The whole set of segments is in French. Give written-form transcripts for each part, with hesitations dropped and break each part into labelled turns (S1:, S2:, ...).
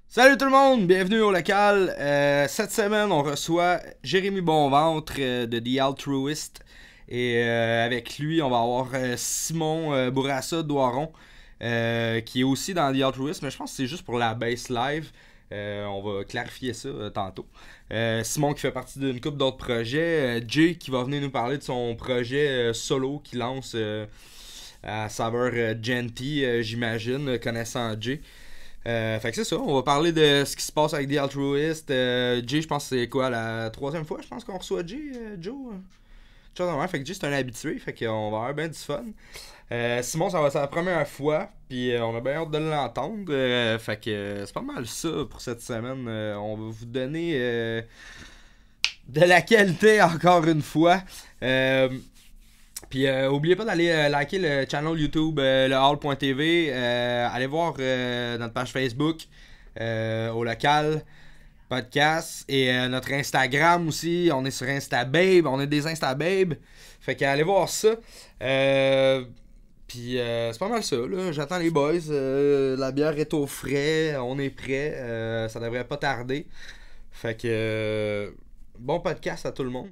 S1: Salut tout le monde, bienvenue au local. Cette semaine, on reçoit Jérémy Bonventre de The Altruist. Et avec lui, on va avoir Simon Bourassa Doiron, qui est aussi dans The Altruist, mais je pense que c'est juste pour la base live. On va clarifier ça tantôt. Simon qui fait partie d'une couple d'autres projets. Jay qui va venir nous parler de son projet solo qu'il lance à saveur Genty, j'imagine, connaissant Jay. Fait que c'est ça, on va parler de ce qui se passe avec The Altruist. Jay, je pense que c'est quoi, la troisième fois, je pense qu'on reçoit Jay, Joe. Fait que Jay, c'est un habitué, fait qu'on va avoir bien du fun. Simon, ça va être la première fois, puis on a bien hâte de l'entendre. Fait que c'est pas mal ça pour cette semaine. On va vous donner de la qualité encore une fois. Puis oubliez pas d'aller liker le channel YouTube lehall.tv, allez voir notre page Facebook au local podcast et notre Instagram aussi, on est sur InstaBabe, on est des InstaBabe, fait qu'allez voir ça. Puis c'est pas mal ça là, j'attends les boys, la bière est au frais, on est prêt, ça devrait pas tarder. Fait que bon podcast à tout le monde.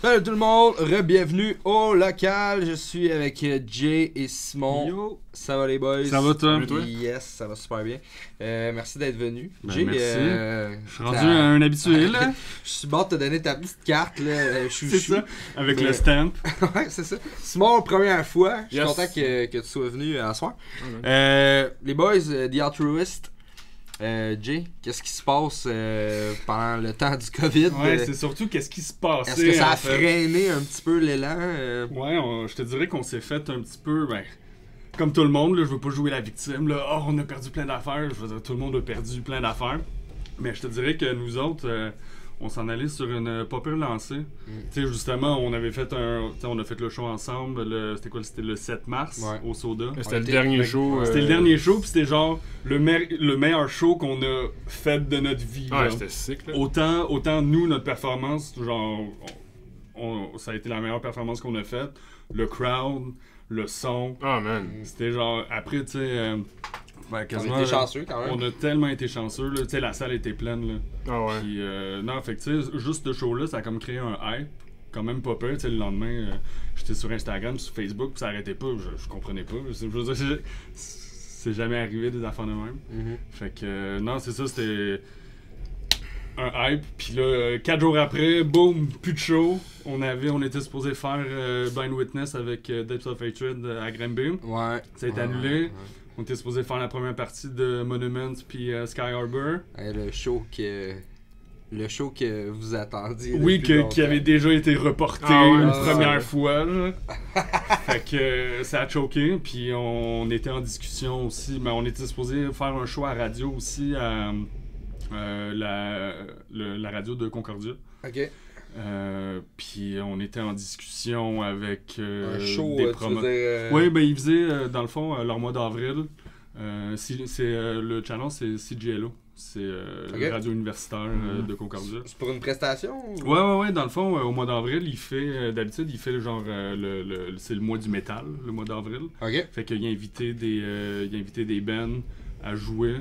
S1: Salut tout le monde, re-bienvenue au local. Je suis avec Jay et Simon.
S2: Yo.
S1: Ça va les boys?
S2: Ça va toi?
S1: Yes, ça va super bien. Merci d'être venu.
S2: Ben,
S1: Jay,
S2: merci. Je suis rendu un habitué là.
S1: Je suis bon de te donner ta petite carte là.
S2: C'est ça, avec le stamp.
S1: Ouais, c'est ça. Simon, première fois. Je suis
S2: Yes.
S1: content que tu sois venu à soir. Les boys, The Altruist. Jay, qu'est-ce qui se passe pendant le temps du COVID?
S2: Ouais, c'est surtout qu'est-ce qui se passait.
S1: Est-ce que ça a
S2: en fait.
S1: freiné un petit peu l'élan?
S2: Ouais, je te dirais qu'on s'est fait un petit peu, comme tout le monde, là, je veux pas jouer la victime, là, oh, on a perdu plein d'affaires, je veux dire, tout le monde a perdu plein d'affaires, mais je te dirais que nous autres, on s'en allait sur une pas pire lancée. Tu sais, justement, on avait fait on a fait le show ensemble, c'était quoi, c'était le 7 mars, au Soda.
S3: C'était le dernier show.
S2: C'était le dernier show, puis c'était genre le meilleur show qu'on a fait de notre vie.
S3: Ouais,
S2: là.
S3: c'était sick, là.
S2: Autant nous, notre performance, genre, ça a été la meilleure performance qu'on a faite. Le crowd, le son.
S3: Ah, man.
S2: C'était genre, après, tu sais,
S1: On
S2: quasiment.
S1: était chanceux quand même.
S2: On a tellement été chanceux, là. Tu sais, la salle était pleine, là.
S3: Ah, ouais.
S2: Puis, non, fait que, tu sais, juste ce show-là, ça a comme créé un hype. Quand même pas peur, tu sais, le lendemain, j'étais sur Instagram, sur Facebook, puis ça arrêtait pas. Je comprenais pas. Je veux dire, c'est jamais arrivé des affaires de même. Fait que, non, c'est ça, c'était un hype. Puis là, 4 jours après, boum, plus de show. On était supposé faire Blind Witness avec Depths of Hatred à Granby.
S1: Ouais.
S2: Ça a été annulé. On était supposé faire la première partie de Monument puis Sky Harbor.
S1: Hey, le show que vous attendiez.
S2: Oui,
S1: depuis
S2: qui avait
S1: longtemps.
S2: déjà été reporté une première fois. Là. Fait que ça a choqué. Puis on était en discussion aussi. Mais on était supposé faire un show à radio aussi à la radio de Concordia.
S1: Ok.
S2: Puis on était en discussion avec
S1: Un show,
S2: des
S1: tu
S2: promos.
S1: veux dire,
S2: Oui, ben ils faisaient dans le fond leur mois d'avril. Le channel c'est CGLO. C'est le radio universitaire de Concordia.
S1: C'est pour une prestation? Ou...
S2: Ouais, dans le fond, au mois d'avril, il fait, d'habitude, il fait genre, c'est le mois du métal, le mois d'avril.
S1: Ok.
S2: Fait qu'il a invité des bands à jouer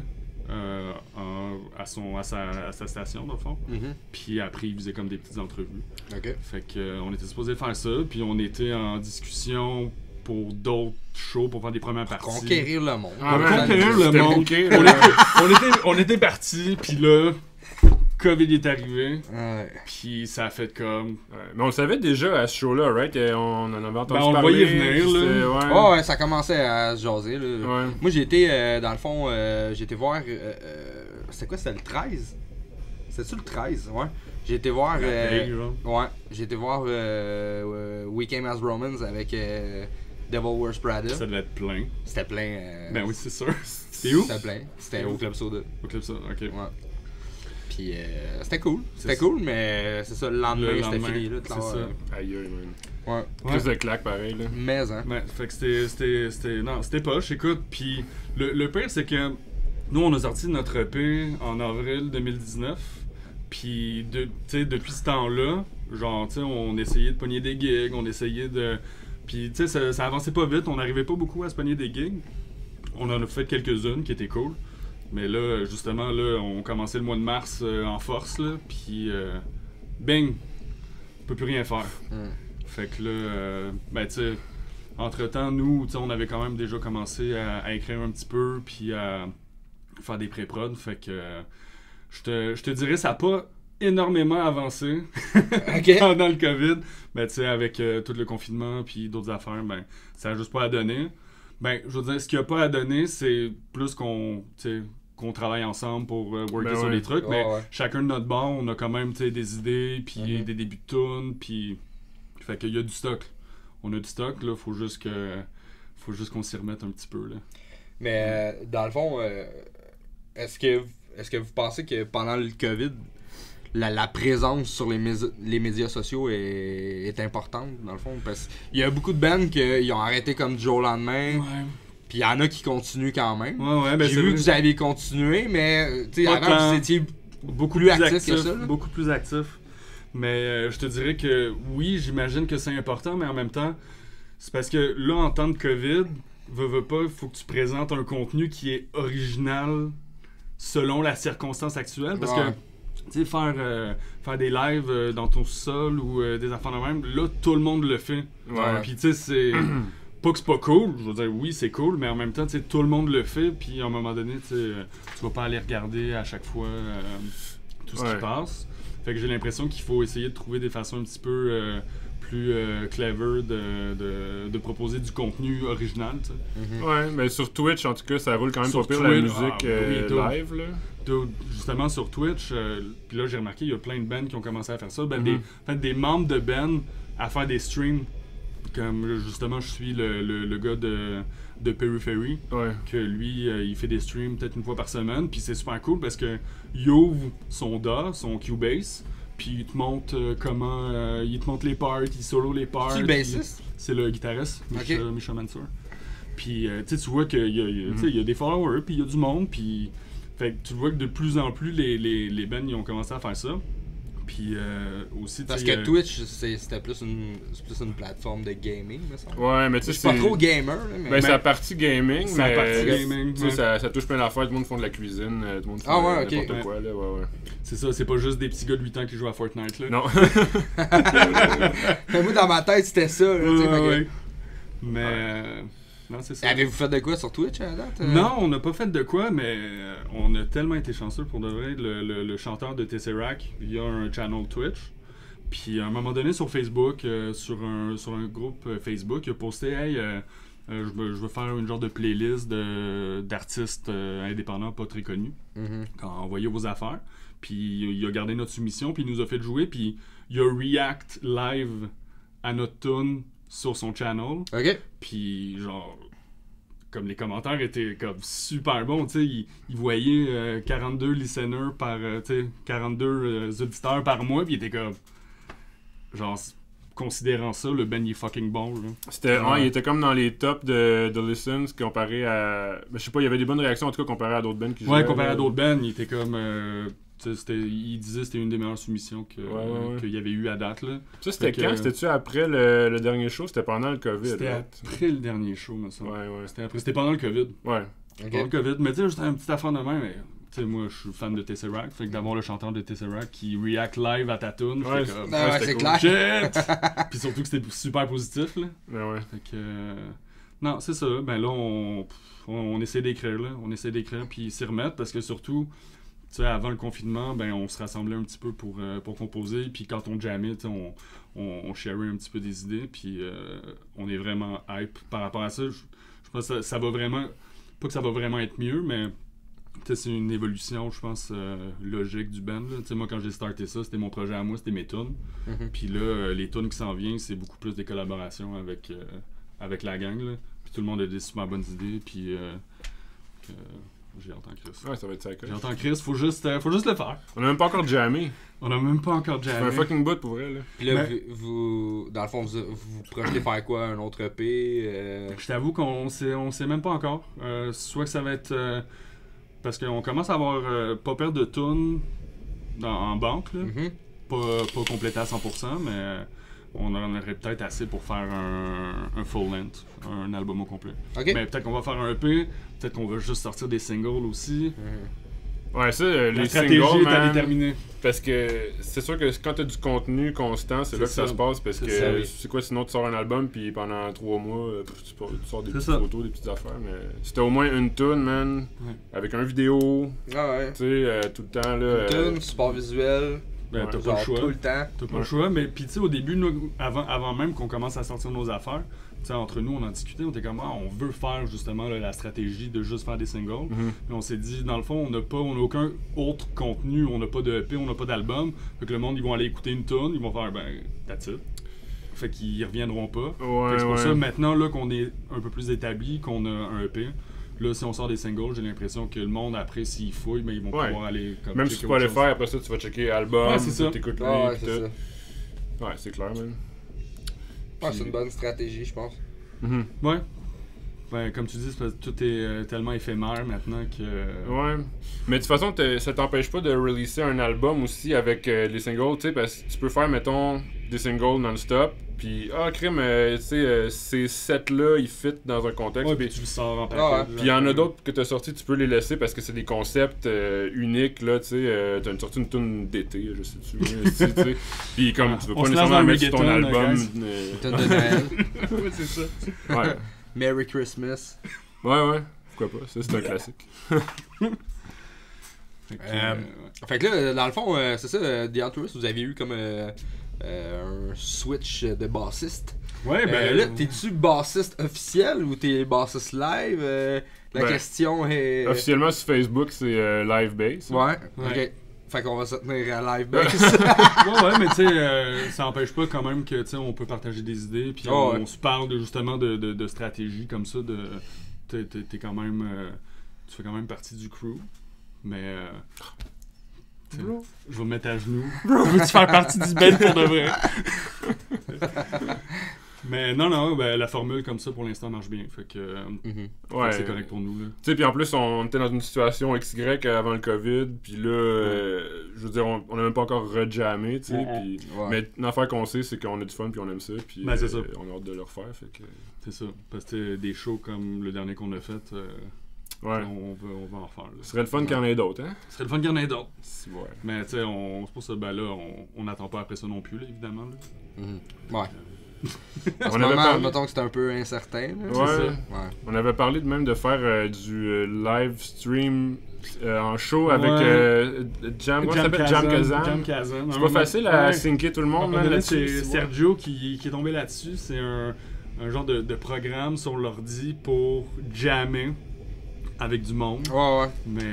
S2: à sa station, dans le fond. Puis après, il faisait comme des petites entrevues.
S1: Ok.
S2: Fait que, on était supposé faire ça, puis on était en discussion pour d'autres shows, pour faire des premières parties.
S1: Conquérir le monde.
S3: Ah,
S2: Pour
S3: man,
S2: conquérir le
S3: c'était
S2: monde.
S3: booké,
S2: On était partis, puis là, COVID est arrivé,
S1: Ouais.
S2: puis ça a fait comme...
S3: Ouais, mais on le savait déjà à ce show-là, right? On en avait entendu
S2: Ben, on le
S3: parler.
S2: voyait venir,
S3: puis
S2: là.
S3: c'était- Ouais.
S1: Oh, ouais, ça commençait à se jaser, là.
S3: Ouais.
S1: Moi, j'ai été, dans le fond, j'ai été voir... c'était quoi, c'était le 13? C'était-tu le 13? Ouais. J'ai été voir...
S2: La veille, genre.
S1: ouais, j'ai été voir We Came As Romans avec Devil Wears Prada.
S2: Ça devait être plein.
S1: C'était plein.
S2: Ben oui, c'est sûr. C'était où?
S1: C'était plein. C'était au Club Soda.
S2: Au Club Soda, ok.
S1: Ouais. Puis c'était cool. C'était
S2: C'est
S1: cool, mais c'est ça, le lendemain,
S2: Le
S1: c'était
S2: lendemain,
S1: fini. Là,
S2: c'est ça.
S3: Aïe, aïe, man.
S1: Ouais.
S3: Plus de claques, pareil, là.
S1: Mais, hein.
S2: Ouais, fait que c'était poche, écoute. Puis le pire, c'est que nous, on a sorti notre EP en avril 2019. Puis, tu sais, depuis ce temps-là, genre, tu sais, on essayait de pogner des gigs, on essayait de Puis tu sais, ça avançait pas vite, on n'arrivait pas beaucoup à se pogner des gigs. On en a fait quelques-unes qui étaient cool. Mais là, justement, là, on commençait le mois de mars en force, là, puis bing, on peut plus rien faire. Fait que là, ben tu sais, entre-temps, nous, tu sais, on avait quand même déjà commencé à écrire un petit peu, puis à faire des pré-prod. Fait que je te dirais, ça n'a pas énormément avancé pendant le COVID. Ben tu sais, avec tout le confinement, puis d'autres affaires, ben ça n'a juste pas à donner. Ben, je veux dire, ce qu'il n'y a pas à donner, c'est plus qu'on travaille ensemble pour worker sur les trucs, mais chacun de notre bord, on a quand même des idées, puis des débuts de tunes, puis fait qu'il y a du stock. On a du stock, là, faut juste qu'on s'y remette un petit peu, là.
S1: Mais dans le fond, est-ce que vous pensez que pendant le COVID, la présence sur les médias sociaux est importante, dans le fond? Parce qu'il y a beaucoup de bands qui ont arrêté comme du jour au lendemain.
S2: Ouais.
S1: Puis il y en a qui continuent quand même.
S2: Ben
S1: j'ai vu que vous avez continué, mais avant vous étiez beaucoup plus actif que ça. Là.
S2: Beaucoup plus actif. Mais je te dirais que oui, j'imagine que c'est important, mais en même temps, c'est parce que là, en temps de COVID, veux pas, il faut que tu présentes un contenu qui est original selon la circonstance actuelle. Parce que, tu sais, faire des lives dans ton sol ou des affaires de même, là, tout le monde le fait. Puis tu sais, c'est... Pas que c'est pas cool, je veux dire, oui, c'est cool, mais en même temps, tu sais, tout le monde le fait, puis à un moment donné, tu vas pas aller regarder à chaque fois tout ce qui passe. Fait que j'ai l'impression qu'il faut essayer de trouver des façons un petit peu plus clever de proposer du contenu original, tu sais.
S3: Ouais, mais sur Twitch, en tout cas, ça roule quand même pas pire la musique live, là.
S2: Justement, sur Twitch, puis là, j'ai remarqué, il y a plein de bands qui ont commencé à faire ça, des membres de bands à faire des streams. Comme justement, je suis le gars de Periphery, que lui, il fait des streams peut-être une fois par semaine, puis c'est super cool parce que il ouvre son DAW, son Cubase, puis il te montre il te montre les parts, il solo les parts.
S1: C'est le bassiste?
S2: C'est le guitariste, Misha Mansour. Puis tu vois qu'il y a des followers, puis il y a du monde, puis fait que tu vois que de plus en plus les bands ils ont commencé à faire ça. Puis aussi,
S1: parce que Twitch, c'était plus une plateforme de gaming, me semble.
S3: Ouais, mais tu sais,
S1: c'est pas trop gamer. Là, mais...
S3: Ben, c'est la partie gaming,
S2: c'est la partie gaming.
S3: Tu sais, ça touche plein d'affaires. Tout le monde font de la cuisine, tout le monde fait n'importe quoi, là.
S2: C'est ça, c'est pas juste des petits gars de 8 ans qui jouent à Fortnite, là.
S3: Non.
S1: Moi, dans ma tête, c'était ça, là,
S2: Mais... non, c'est ça.
S1: Avez-vous fait de quoi sur Twitch à la date?
S2: Non, on n'a pas fait de quoi, mais on a tellement été chanceux pour de vrai. Le chanteur de Tesseract, il y a un channel Twitch. Puis à un moment donné sur Facebook, sur un groupe Facebook, il a posté « Hey, je veux faire une genre de playlist d'artistes indépendants pas très connus. Envoyez vos affaires. » Puis il a gardé notre soumission, puis il nous a fait jouer, puis il a react live à notre tune sur son channel. Puis genre, comme les commentaires étaient comme super bons, tu sais, il voyait 42 listeners par, tu sais, 42 auditeurs par mois, puis il était comme, genre, considérant ça, le band il est fucking bon, là.
S3: C'était, il était comme dans les tops de listens comparé à, je sais pas, il y avait des bonnes réactions en tout cas comparé à d'autres bands qui jouaient.
S2: Ouais, comparé à d'autres bands, il était comme... il disait que c'était une des meilleures soumissions qu'il y avait eu à date. Là.
S3: Ça, c'était quand? C'était-tu après le dernier show? C'était pendant le COVID?
S2: C'était après le dernier show, me semble. C'était pendant le COVID.
S3: Ouais.
S2: Pendant le COVID. Mais tu sais, juste un petit affaire de même. Mais, tu sais, moi, je suis fan de Tesseract. Fait que d'avoir le chanteur de Tesseract qui react live à ta tune,
S1: c'est
S2: clair. Shit! Puis surtout que c'était super positif. Là.
S3: Ouais.
S2: Fait que... non, c'est ça. Ben là, on essaie d'écrire. Là. On essaie d'écrire puis s'y remettre parce que surtout... Tu sais, avant le confinement, ben on se rassemblait un petit peu pour composer, puis quand on jammait, on sharait un petit peu des idées, puis on est vraiment hype par rapport à ça. Je pense que ça va vraiment, pas que ça va vraiment être mieux, mais c'est une évolution, je pense, logique du band. Tu sais, moi, quand j'ai starté ça, c'était mon projet à moi, c'était mes tunes. Puis là, les tunes qui s'en viennent, c'est beaucoup plus des collaborations avec la gang, là. Puis tout le monde a des super bonnes idées, puis... j'ai hâte en crise.
S3: Ouais, ça va être ça.
S2: J'ai hâte en crise, faut juste le faire.
S3: On a même pas encore jammé.
S2: On a même pas encore jammé.
S3: C'est un fucking bout pour vrai, là.
S1: Puis là, vous dans le fond, vous projetez faire quoi? Un autre EP?
S2: Je t'avoue qu'on sait même pas encore. Soit que ça va être... parce qu'on commence à avoir pas perdre de tunes en banque, là. Pas complété à 100%, on en aurait peut-être assez pour faire un full length, un album au complet.
S1: Ok.
S2: Mais peut-être qu'on va faire un EP, peut-être qu'on va juste sortir des singles aussi.
S3: Ouais, ça,
S2: La
S3: les
S2: stratégie
S3: singles,
S2: est à
S3: man,
S2: déterminer.
S3: parce que c'est sûr que quand t'as du contenu constant, c'est là que ça se passe, parce que
S2: ça, oui.
S3: c'est quoi, sinon tu sors un album, puis pendant 3 mois, tu sors des
S2: C'est
S3: petites
S2: ça.
S3: photos, des petites affaires, mais si t'as au moins une tune, man,
S2: Ouais.
S3: avec un vidéo,
S1: Ah ouais.
S3: tu sais, tout le temps, là...
S1: Tune, support visuel,
S2: Ben,
S3: Ouais,
S2: t'as pas
S1: genre
S2: le choix.
S1: tout le temps.
S2: T'as pas le choix, mais puis tu sais, au début, nous, avant même qu'on commence à sortir nos affaires, tu sais, entre nous, on en discutait, on était comme, on veut faire justement là, la stratégie de juste faire des singles.
S3: Mhm.
S2: Mais on s'est dit, dans le fond, on n'a aucun autre contenu, on n'a pas de EP, on n'a pas d'album. Fait que le monde, ils vont aller écouter une tune, ils vont faire, ben, that's it. Fait qu'ils reviendront pas. Fait
S3: Ouais,
S2: que c'est pour
S3: ouais.
S2: ça, maintenant, là, qu'on est un peu plus établi, qu'on a un EP, là, si on sort des singles, j'ai l'impression que le monde, après, s'ils fouillent, mais ils vont
S3: Ouais.
S2: pouvoir aller comme
S3: Même si
S2: checker
S3: tu peux aller
S2: autre chose.
S3: faire, après ça, tu vas checker album,
S2: Ouais, c'est ça.
S3: t'écoutes
S1: Ah ouais,
S3: lui,
S1: c'est
S3: tout.
S1: ça.
S3: Ouais, c'est clair, man.
S1: Ah, c'est une bonne stratégie, je pense.
S3: Mhm.
S2: Ouais. Ben, comme tu dis, c'est parce que tout est tellement éphémère maintenant que.
S3: Ouais. Mais de toute façon, ça t'empêche pas de releaser un album aussi avec les singles, tu sais, parce que tu peux faire, mettons, des singles non-stop, puis, crime, tu sais, ces sets-là, ils fit dans un contexte.
S2: Ouais,
S3: puis
S2: puis tu le sors en
S1: ouais.
S2: package.
S3: puis il y en a d'autres que t'as sortis, tu peux les laisser parce que c'est des concepts uniques, là, tu sais. T'as sorti une tune d'été, je sais-tu sais. Puis comme tu veux
S2: On
S3: pas
S2: se lance
S3: nécessairement
S2: dans
S3: mettre sur ton
S2: le reggaeton,
S3: album.
S2: guys.
S1: Tune de Noël.
S2: Ouais, c'est ça.
S3: Ouais.
S1: Merry Christmas.
S3: Ouais. Pourquoi pas? Ça, c'est un classique.
S2: Fait que,
S1: Euh, Fait que là, dans le fond, c'est ça, The Altruist, vous avez eu comme un switch de bassiste.
S2: ouais, ben.
S1: Là, t'es-tu bassiste officiel ou t'es bassiste live? La
S3: Ben,
S1: question est...
S3: Officiellement sur Facebook, c'est Live Bass.
S1: Ouais,
S2: Ouais.
S1: ok. Fait qu'on va se tenir à live bass.
S2: ouais, mais tu sais, ça empêche pas quand même que, tu sais, on peut partager des idées, puis
S1: Oh,
S2: on
S1: ouais.
S2: se parle justement de stratégie comme ça, t'es quand même, tu fais quand même partie du crew, mais tu sais, je vais me mettre à genoux. Veux-tu faire partie du band pour de vrai? Mais non, ben, la formule comme ça pour l'instant marche bien, fait que
S1: Mhm.
S3: Ouais.
S2: c'est correct pour nous là.
S3: Tu sais, puis en plus, on était dans une situation XY avant le COVID, puis là, je veux dire, on a même pas encore rejammé, tu sais, puis...
S1: Ouais.
S3: Mais une affaire qu'on sait, c'est qu'on a du fun, puis on aime ça, puis
S2: Ben, c'est ça.
S3: on a hâte de le refaire, fait que...
S2: C'est ça, parce que des shows comme le dernier qu'on a fait,
S3: Ouais.
S2: on va en refaire. Là.
S3: Ce serait le fun qu'il y en ait d'autres, hein?
S2: Ce serait le fun qu'il y en ait d'autres.
S3: Si, ouais.
S2: Mais tu sais, c'est pour ça, ben là, on n'attend pas après ça non plus, là, évidemment. Là.
S1: Mhm. Ouais. En
S3: On
S1: ce
S3: avait
S1: moment,
S3: parlé-
S1: mettons que c'est un peu incertain. Là.
S3: Ouais.
S2: ça.
S1: Ouais.
S3: On avait parlé de même de faire du live stream en show avec
S2: Ouais.
S3: Jam... Comment ça s'appelle? Jam Kazan.
S2: Jam Kazan.
S3: C'est pas facile à
S2: Ouais.
S3: syncer tout le
S2: À un
S3: monde,
S2: moment
S3: man,
S2: donné,
S3: là-dessus.
S2: c'est
S3: si,
S2: Sergio qui est tombé là-dessus. C'est un genre de programme sur l'ordi pour jammer avec du monde.
S1: Ouais.
S2: Mais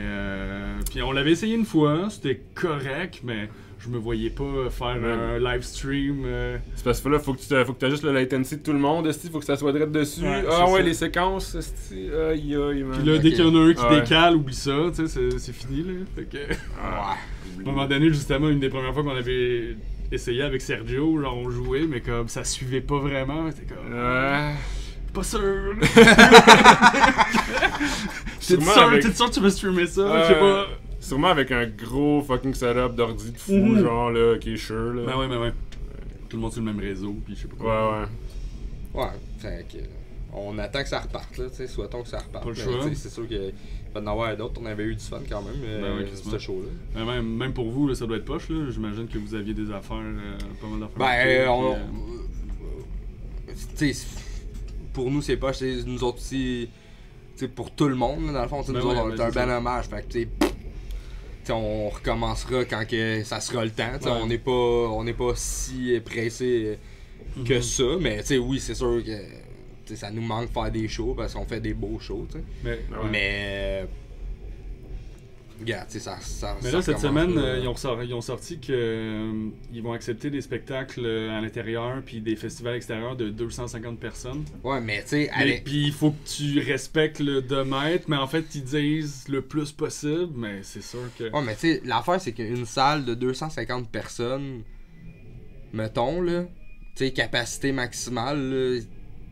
S2: puis on l'avait essayé une fois, c'était correct, mais je me voyais pas faire
S3: Ouais.
S2: un live stream.
S3: C'est parce que là, faut que tu ajustes le latency de tout le monde, esti, faut que ça soit direct dessus.
S2: Ouais,
S3: Ah
S2: c'est
S3: ouais,
S2: ça.
S3: les séquences, esti, aïe aïe, man.
S2: Puis là,
S1: ok.
S2: dès qu'il y en a un qui
S3: Ouais.
S2: décale, oublie ça, tu sais, c'est fini là. Fait que,
S3: Ah,
S2: à un moment donné, justement, une des premières fois qu'on avait essayé avec Sergio, genre on jouait, mais comme ça suivait pas vraiment, c'était comme.
S3: Ouais.
S2: Pas sûr!
S3: Sûrement avec-
S2: T'es sûr que tu veux streamer ça? Je sais pas.
S3: Sûrement avec un gros fucking setup d'ordi de fou,
S2: Mhm.
S3: genre là, qui est sure là.
S2: Ben ouais. Tout le monde sur le même réseau, puis je sais pas
S3: Ouais,
S2: quoi.
S3: ouais.
S1: Ouais. Fait que... On attend que ça reparte, là, tu sais, souhaitons que ça reparte.
S2: Pas le
S1: Mais,
S2: choix.
S1: tu sais, c'est sûr qu'il va en avoir d'autres. On avait eu du fun quand même,
S2: Ben oui,
S1: ce show-là.
S2: Ben même pour vous, là, ça doit être poche, là. J'imagine que vous aviez des affaires, pas mal d'affaires.
S1: Ben,
S2: à faire,
S1: tu sais, pour nous, c'est pas, nous autres aussi, tu sais, pour tout le monde, là, dans le fond, tu sais,
S2: Ben
S1: nous autres,
S2: ouais,
S1: on
S2: ben
S1: est un
S2: c'est
S1: bel
S2: ça.
S1: hommage, fait que, tu sais, on recommencera quand que ça sera le temps, tu sais,
S2: Ouais.
S1: on n'est pas si pressé que
S2: Mhm.
S1: ça, mais tu sais, oui, c'est sûr que tu sais, ça nous manque de faire des shows parce qu'on fait des beaux shows, tu sais.
S2: Mais,
S3: Ouais.
S1: Mais, regarde, tu sais, ça
S2: mais là, cette
S1: recommence,
S2: semaine,
S1: là.
S2: ils ont sorti que ils vont accepter des spectacles à l'intérieur puis des festivals extérieurs de 250 personnes.
S1: Ouais, mais tu sais,
S2: Mais-
S1: avec...
S2: Puis il faut que tu respectes le 2 mètres, mais en fait, ils disent le plus possible, mais c'est sûr que.
S1: Ouais, mais tu sais, l'affaire, c'est qu'une salle de 250 personnes, mettons, là, tu sais, capacité maximale, là,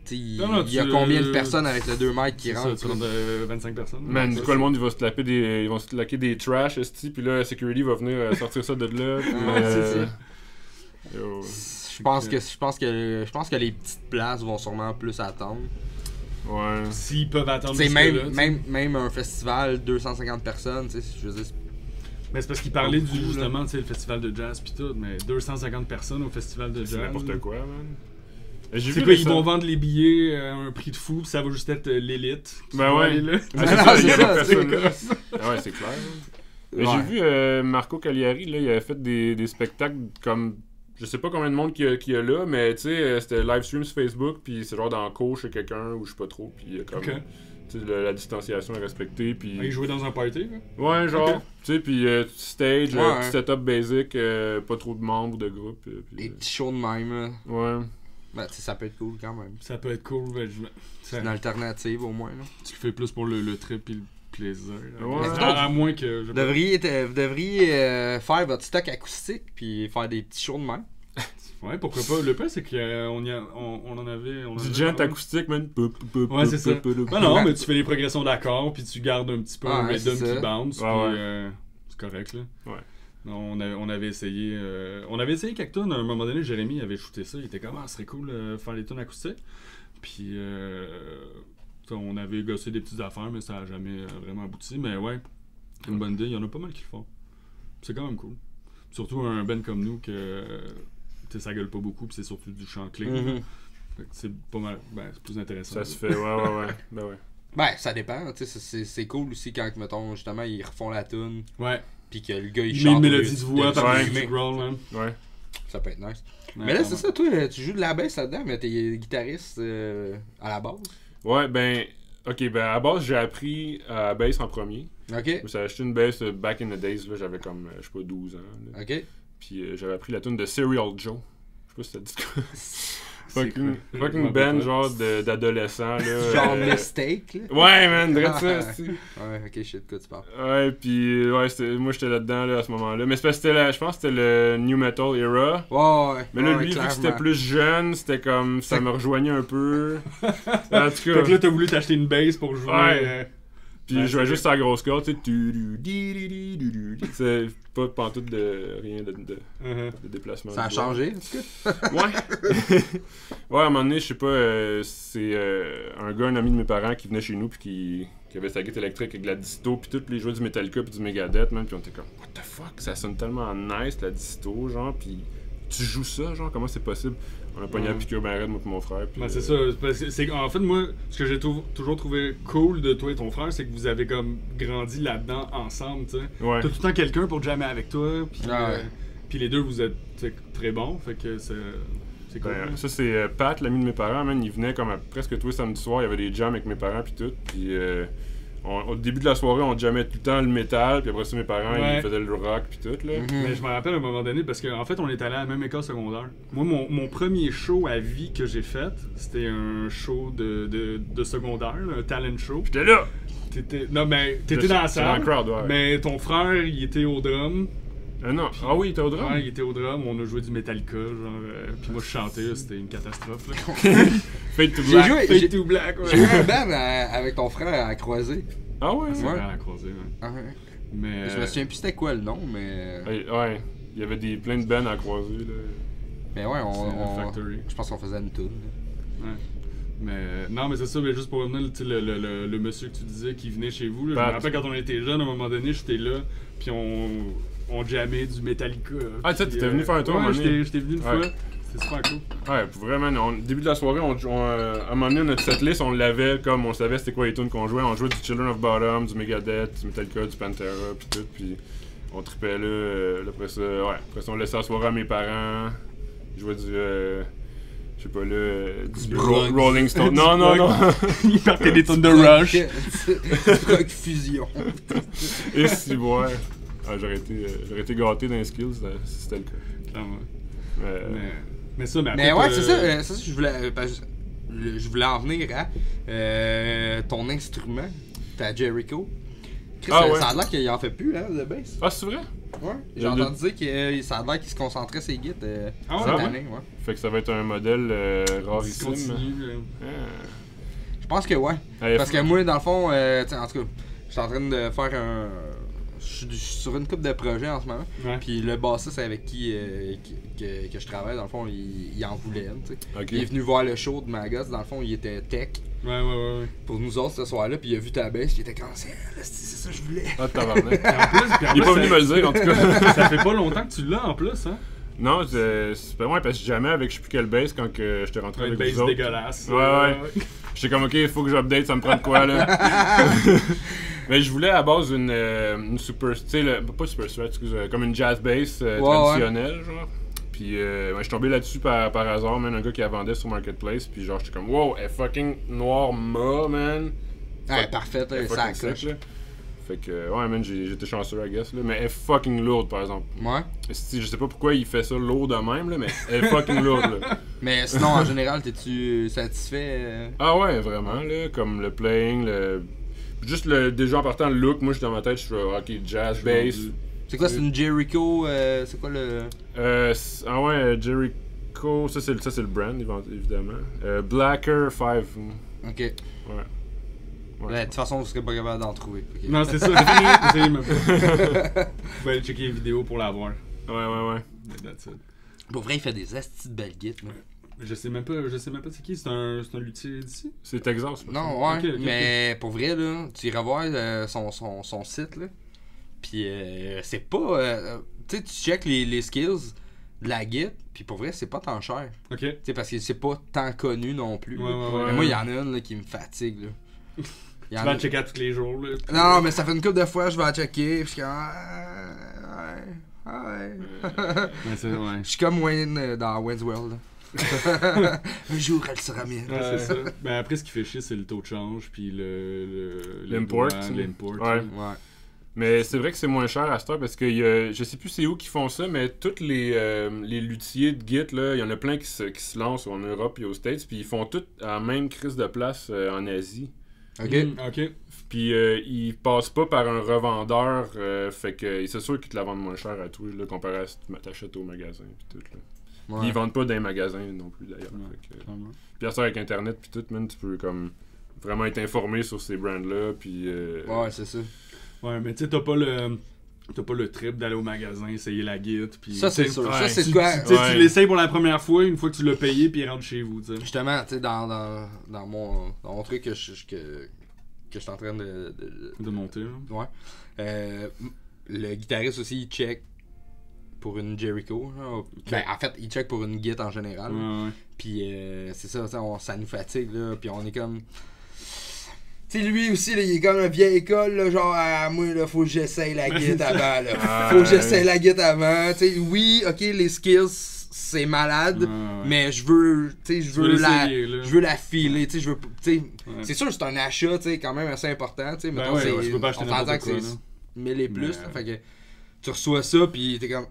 S1: tu sais,
S2: Non,
S1: il y a
S2: tu-
S1: combien de personnes avec le 2 mètres qui
S2: C'est ça,
S1: rentrent?
S2: tu rentres 25 personnes.
S3: Man,
S1: Ouais,
S3: du
S1: ça,
S3: coup, le monde, ils vont se laquer des trash, esti, puis là, Security va venir sortir ça de là. Puis,
S1: Ouais, c'est
S3: yo.
S1: Je Je pense que les petites places vont sûrement plus attendre.
S3: Ouais.
S2: S'ils peuvent attendre
S1: C'est
S2: jusque-là,
S1: même un festival, 250 personnes, tu sais, je veux dire.
S2: Mais c'est parce qu'ils parlaient
S1: Pas beaucoup,
S2: justement, tu sais, le festival de jazz pis tout, mais 250 personnes au festival de
S3: C'est
S2: jazz.
S3: n'importe quoi, man.
S2: C'est quoi, ils vont vendre les billets à un prix de fou, pis ça va juste être l'élite.
S3: Ben ouais.
S2: Aller là.
S3: Ah,
S1: Non,
S3: il y
S1: c'est
S3: avait
S1: ça,
S3: personne là. Ah ouais, c'est clair. Mais j'ai vu Marco Cagliari, là, il avait fait des spectacles comme. Je sais pas combien de monde qu'il y a là, mais tu sais, c'était live stream sur Facebook, puis c'est genre dans le cours chez quelqu'un, ou je sais pas trop, puis comme.
S2: Ok.
S3: Tu sais, la distanciation est respectée, puis.
S2: Ils jouaient dans un party, là.
S3: Ouais, genre.
S2: Ok.
S3: Tu sais, puis stage,
S1: Ouais,
S3: petit setup basic, pas trop de membres de groupe. Puis,
S1: Des petits shows de même, là.
S3: ouais.
S1: Ben, tu sais, ça peut être cool quand même.
S2: Ça peut être cool, ben,
S1: C'est une alternative au moins, là.
S2: tu le fais plus pour le trip et le plaisir. Là.
S3: Ouais.
S2: À moins que.
S1: Vous devriez faire votre stock acoustique puis faire des petits shows de même.
S2: Ouais, pourquoi pas. Le pire, c'est qu'on en avait.
S3: Du gent acoustique, man.
S2: Ouais, c'est ça. Non, mais tu fais les progressions d'accords, puis tu gardes un petit peu un
S1: ouais,
S2: rhythm
S1: c'est ça.
S2: qui bounce,
S3: Ouais,
S2: puis
S3: ouais.
S2: c'est correct, là.
S3: Ouais.
S2: Non, on avait essayé. On avait essayé quelques tunes. À un moment donné, Jérémy avait shooté ça. Il était comme, ah, ce serait cool faire les tunes acoustiques. Puis, on avait gossé des petites affaires, mais ça n'a jamais vraiment abouti. Mais ouais, c'est une bonne idée. Il y en a pas mal qui le font. C'est quand même cool. Surtout un band comme nous que. Ça gueule pas beaucoup, puis c'est surtout du chant clean.
S1: Mhm.
S2: Fait que c'est pas mal. Ben, c'est plus intéressant.
S3: Ça se fait, ouais. Ben ouais.
S1: Ben, ça dépend, tu sais, c'est cool aussi quand, mettons, justement, ils refont la tune
S2: Ouais.
S1: puis que le gars, il
S2: Il met
S1: chante.
S2: une mélodie de voix par
S3: Ouais.
S2: du growl, man.
S3: Ouais.
S1: Ça peut être nice.
S2: Ouais,
S1: Mais là,
S2: quand
S1: c'est
S2: même.
S1: ça, toi, tu joues de la bass là-dedans, mais t'es guitariste à la base.
S3: Ouais, ben. Ok, ben à base, j'ai appris à bass en premier.
S1: Ok,
S3: Je me suis acheté une bass back in the days, là, j'avais comme, je sais pas, 12 ans. Là.
S1: ok.
S3: Puis j'avais appris la tune de Serial Joe. Je sais pas si ça dit quoi.
S2: C'est
S3: Fucking
S2: quoi? Je m'en
S3: band,
S2: rappelle pas.
S3: genre d'adolescents, là.
S1: Genre Mistake, là.
S3: Ouais, man, drette ça,
S1: Ah.
S3: aussi.
S1: Ouais, ok, shit, de quoi tu parles.
S3: Ouais, puis ouais, moi j'étais là-dedans là, à ce moment-là. Mais c'est parce que je pense que c'était le New Metal era.
S1: Ouais,
S3: Mais là,
S1: ouais,
S3: lui, vu que c'était
S1: clairement.
S3: plus jeune, c'était comme. Ça me rejoignait un peu. En tout
S2: Fait que
S3: cas.
S2: là, t'as voulu t'acheter une bass pour jouer.
S3: Ouais. Puis
S2: Ouais,
S3: je jouais
S2: c'est
S3: juste sur la grosse corde, tu sais. C'est pas pantoute de rien de déplacement.
S1: Ça a
S3: de doigts.
S1: changé, en tout cas.
S3: Ouais. Ouais, à un moment donné, je sais pas, c'est un gars, un ami de mes parents qui venait chez nous puis qui avait sa guitare électrique avec de la disto puis tout, puis il jouait du Metallica puis du Megadeth, man, puis on était comme what the fuck, ça sonne tellement nice la disto, genre, puis tu joues ça, genre, comment c'est possible? On a pogné à piqûre ben raide, moi et mon frère. Puis,
S2: Ben, c'est ça. Parce que en fait, moi, ce que j'ai toujours trouvé cool de toi et ton frère, c'est que vous avez comme grandi là-dedans ensemble, tu sais.
S3: Ouais.
S2: T'as tout le temps quelqu'un pour jammer avec toi, puis
S1: Ah ouais.
S2: puis les deux, vous êtes très bons, fait que c'est cool.
S3: Ben,
S2: hein.
S3: ça, c'est Pat, l'ami de mes parents, man. Il venait comme presque tous les samedis soirs. Il y avait des jams avec mes parents, puis tout. Puis au début de la soirée, on jammait tout le temps le métal, puis après ça, mes parents,
S2: Ouais.
S3: ils faisaient le rock, puis tout, là.
S2: Mais je me rappelle à un moment donné, parce qu'en fait, on est allé à la même école secondaire. Moi, mon premier show à vie que j'ai fait, c'était un show de secondaire, là, un talent show.
S3: J'étais là!
S2: Non, mais t'étais
S3: J'étais
S2: dans la
S3: dans
S2: salle,
S3: le crowd, ouais.
S2: mais ton frère, il était au drum.
S3: Non. Ah oui, t'es au drum?
S2: Ouais, il était au drum, on a joué du Metallica, genre, puis moi je chantais, là, c'était une catastrophe. Là.
S3: Fade to
S1: J'ai
S3: Black.
S1: joué,
S2: Fade to Black, ouais.
S1: j'ai eu un band avec ton frère à croiser.
S3: Ah ouais?
S2: C'est
S1: Ouais.
S2: vraiment à croiser, ouais.
S1: Ah ouais.
S2: Mais.
S1: Je me souviens plus c'était quoi le nom, mais.
S3: Ouais. Il y avait plein de bands à croiser, là.
S1: Mais ouais,
S2: C'est Factory.
S1: je pense qu'on faisait une tune.
S2: Ouais. Mais non, mais c'est ça, mais juste pour revenir, tu sais, le monsieur que tu disais qui venait chez vous, là, je
S3: Pat.
S2: me rappelle quand on était jeunes, à un moment donné, j'étais là, puis on jammait du Metallica.
S3: Ah, tu sais,
S2: puis,
S3: t'étais venu faire un tour, à un
S2: Ouais,
S3: moment donné.
S2: j'étais venu une
S3: Ouais.
S2: fois. C'était super cool.
S3: Ouais, pour vraiment, début de la soirée, à un moment donné, notre setlist, on l'avait comme on savait c'était quoi les tunes qu'on jouait. On jouait du Children of Bottom, du Megadeth, du Metallica, du Pantera, puis tout. Puis on trippait là. Après ça, on laissait la soirée à mes parents. Je jouais du. Je sais pas là. Du
S1: Drugs.
S3: Rolling Stone.
S2: Du
S3: Non, non,
S2: drug.
S3: non.
S2: Il partait des tonnes de Rush.
S1: Drug fusion.
S3: Et si, ouais. Ah, j'aurais été gâté dans les skills si c'était le cas.
S2: Clairement.
S3: Mais,
S2: Mais ça, mais
S1: Mais
S2: après,
S1: ouais, c'est ça, je voulais, parce que je voulais en venir à ton instrument, ta Jericho. Chris,
S3: Ah ouais.
S1: ça a l'air qu'il en fait plus, hein, de bass.
S3: Ah, c'est vrai?
S1: Ouais. J'ai
S3: Le-
S1: entendu dire que ça a l'air qu'il se concentrait ses guides
S2: Ah ouais,
S1: cette
S3: ouais?
S1: année, ouais.
S3: Fait que ça va être un modèle rarissime.
S2: continue.
S3: Ah.
S1: Je pense que ouais.
S3: Allez,
S1: Parce que moi, dans le fond, t'sais, en tout cas, je suis en train de faire un. je suis sur une couple de projets en ce moment.
S2: Ouais.
S1: Puis le bassiste avec qui que je travaille, dans le fond, il en voulait une, tu sais.
S3: Ok.
S1: Il est venu voir le show de Magos, dans le fond, il était tech
S2: Ouais.
S1: pour nous autres ce soir-là, puis il a vu ta baisse, il était comme c'est ça que je voulais.
S3: Ah, tabarnak.
S2: Puis en plus,
S3: Il est pas venu me le dire, en tout cas.
S2: ça fait pas longtemps que tu l'as en plus, hein?
S3: Non, c'est pas moi, parce que jamais avec je sais plus quelle base quand que j'étais rentré
S2: Une
S3: avec
S2: base
S3: vous autres.
S2: dégueulasse.
S3: Ouais. J'étais comme, ok, il faut que j'update, ça me prend de quoi, là. Mais je voulais à la base une super, tu sais, pas super strat, excuse, comme une jazz bass traditionnelle, genre. Puis je suis tombé là-dessus par hasard, man, un gars qui la vendait sur Marketplace, puis genre, j'étais comme, wow, elle est fucking noire ma, man.
S1: Ouais, parfait,
S3: Elle est
S1: ça
S3: fucking
S1: accroche.
S3: sick, là. Fait que, ouais, man, j'étais chanceux, I guess, là. Mais elle est fucking lourde, par exemple.
S1: Ouais.
S3: Je sais pas pourquoi il fait ça lourd de même, là, mais elle est fucking lourde, là.
S1: Mais sinon, en général, t'es-tu satisfait?
S3: Ah ouais, vraiment, là, comme le playing, juste déjà en partant le look, moi je suis dans ma tête, je suis ok, jazz, bass.
S1: C'est quoi, c'est une Jericho? C'est quoi le...
S3: Ah ouais, Jericho, ça c'est le brand, évidemment. Blacker 5.
S1: Ok.
S3: Ouais.
S1: Ouais, de toute façon, vous serez pas capable d'en trouver. Okay.
S2: Non, c'est ça, essayez même pas. Vous pouvez aller checker les vidéos pour la voir.
S3: Ouais.
S2: That's it.
S1: Pour vrai, il fait des astis de belles guides, là.
S2: Je sais même pas c'est qui, c'est un luthier d'ici?
S3: C'est Texas.
S1: Non, ouais,
S2: Ok,
S1: mais pour vrai, là, tu iras voir son site, là. Puis c'est pas... tu sais, tu check les skills de la guide, puis pour vrai, c'est pas tant cher.
S2: Ok.
S1: Tu sais, parce que c'est pas tant connu non plus.
S2: Ouais.
S1: Mais moi, il y en a une là, qui me fatigue, là.
S2: Tu vas le checker à tous les jours, là.
S1: Non, mais ça fait une couple de fois, je vais la checker, puis je suis comme... ouais.
S2: Ouais.
S1: Je suis comme Wayne dans Wayne's World, là. Un jour, elle sera mienne.
S2: Ouais, c'est ça. Ben après, ce qui fait chier, c'est le taux de change, puis
S3: L'import.
S2: l'import.
S3: Ouais.
S1: Ouais.
S3: Mais c'est vrai que c'est moins cher à cette heure parce que je sais plus c'est où qui font ça, mais tous les luthiers de Git, là, il y en a plein qui se lancent en Europe et aux States, puis ils font tout à la même crise de place en Asie.
S1: Ok.
S2: Ok.
S3: Puis ils passent pas par un revendeur, fait que c'est sûr qu'ils te la vendent moins cher à tout, là, comparé à si tu t'achètes au magasin puis tout. Là.
S1: Ouais.
S3: Puis ils vendent pas dans les magasins non plus d'ailleurs.
S2: Ouais,
S3: Fait que,
S2: clairement.
S3: puis à ça avec internet puis tout, man, tu peux comme vraiment être informé sur ces brands-là, puis
S1: Ouais, c'est ça.
S2: Ouais, mais tu sais, t'as pas le trip d'aller au magasin, essayer la guide, puis...
S1: Ça, c'est
S2: tu sais,
S1: sûr.
S3: ouais,
S1: Ça, c'est
S2: Tu
S1: quoi?
S2: tu l'essayes pour la première fois, une fois que tu l'as payé, puis il rentre chez vous, tu sais.
S1: Justement, tu sais, dans mon truc que je suis en train de
S2: De monter, là.
S1: ouais. Le guitariste aussi, il check pour une Jericho. Genre. Ben, en fait, il check pour une Git en général.
S2: Ouais.
S1: Puis c'est ça, ça nous fatigue, là. Puis on est comme... Tu sais, lui aussi, là, il est comme une vieille école, là, genre, moi, là, faut que j'essaye la Git avant, là. Faut que j'essaye la Git avant. Tu sais, oui, ok, les skills, c'est malade,
S2: Ouais.
S1: mais je veux, tu sais, je veux la filer, tu sais, je veux, tu sais,
S2: Ouais.
S1: c'est sûr, c'est un achat, tu sais, quand même assez important, tu sais,
S2: Ben
S1: mettons,
S2: ouais, tu peux pas acheter
S1: on s'entend
S2: n'importe
S1: que
S2: quoi,
S1: c'est
S2: là.
S1: 1000 et plus,
S2: Mais-
S1: là, fait que tu reçois ça, pis t'es comme,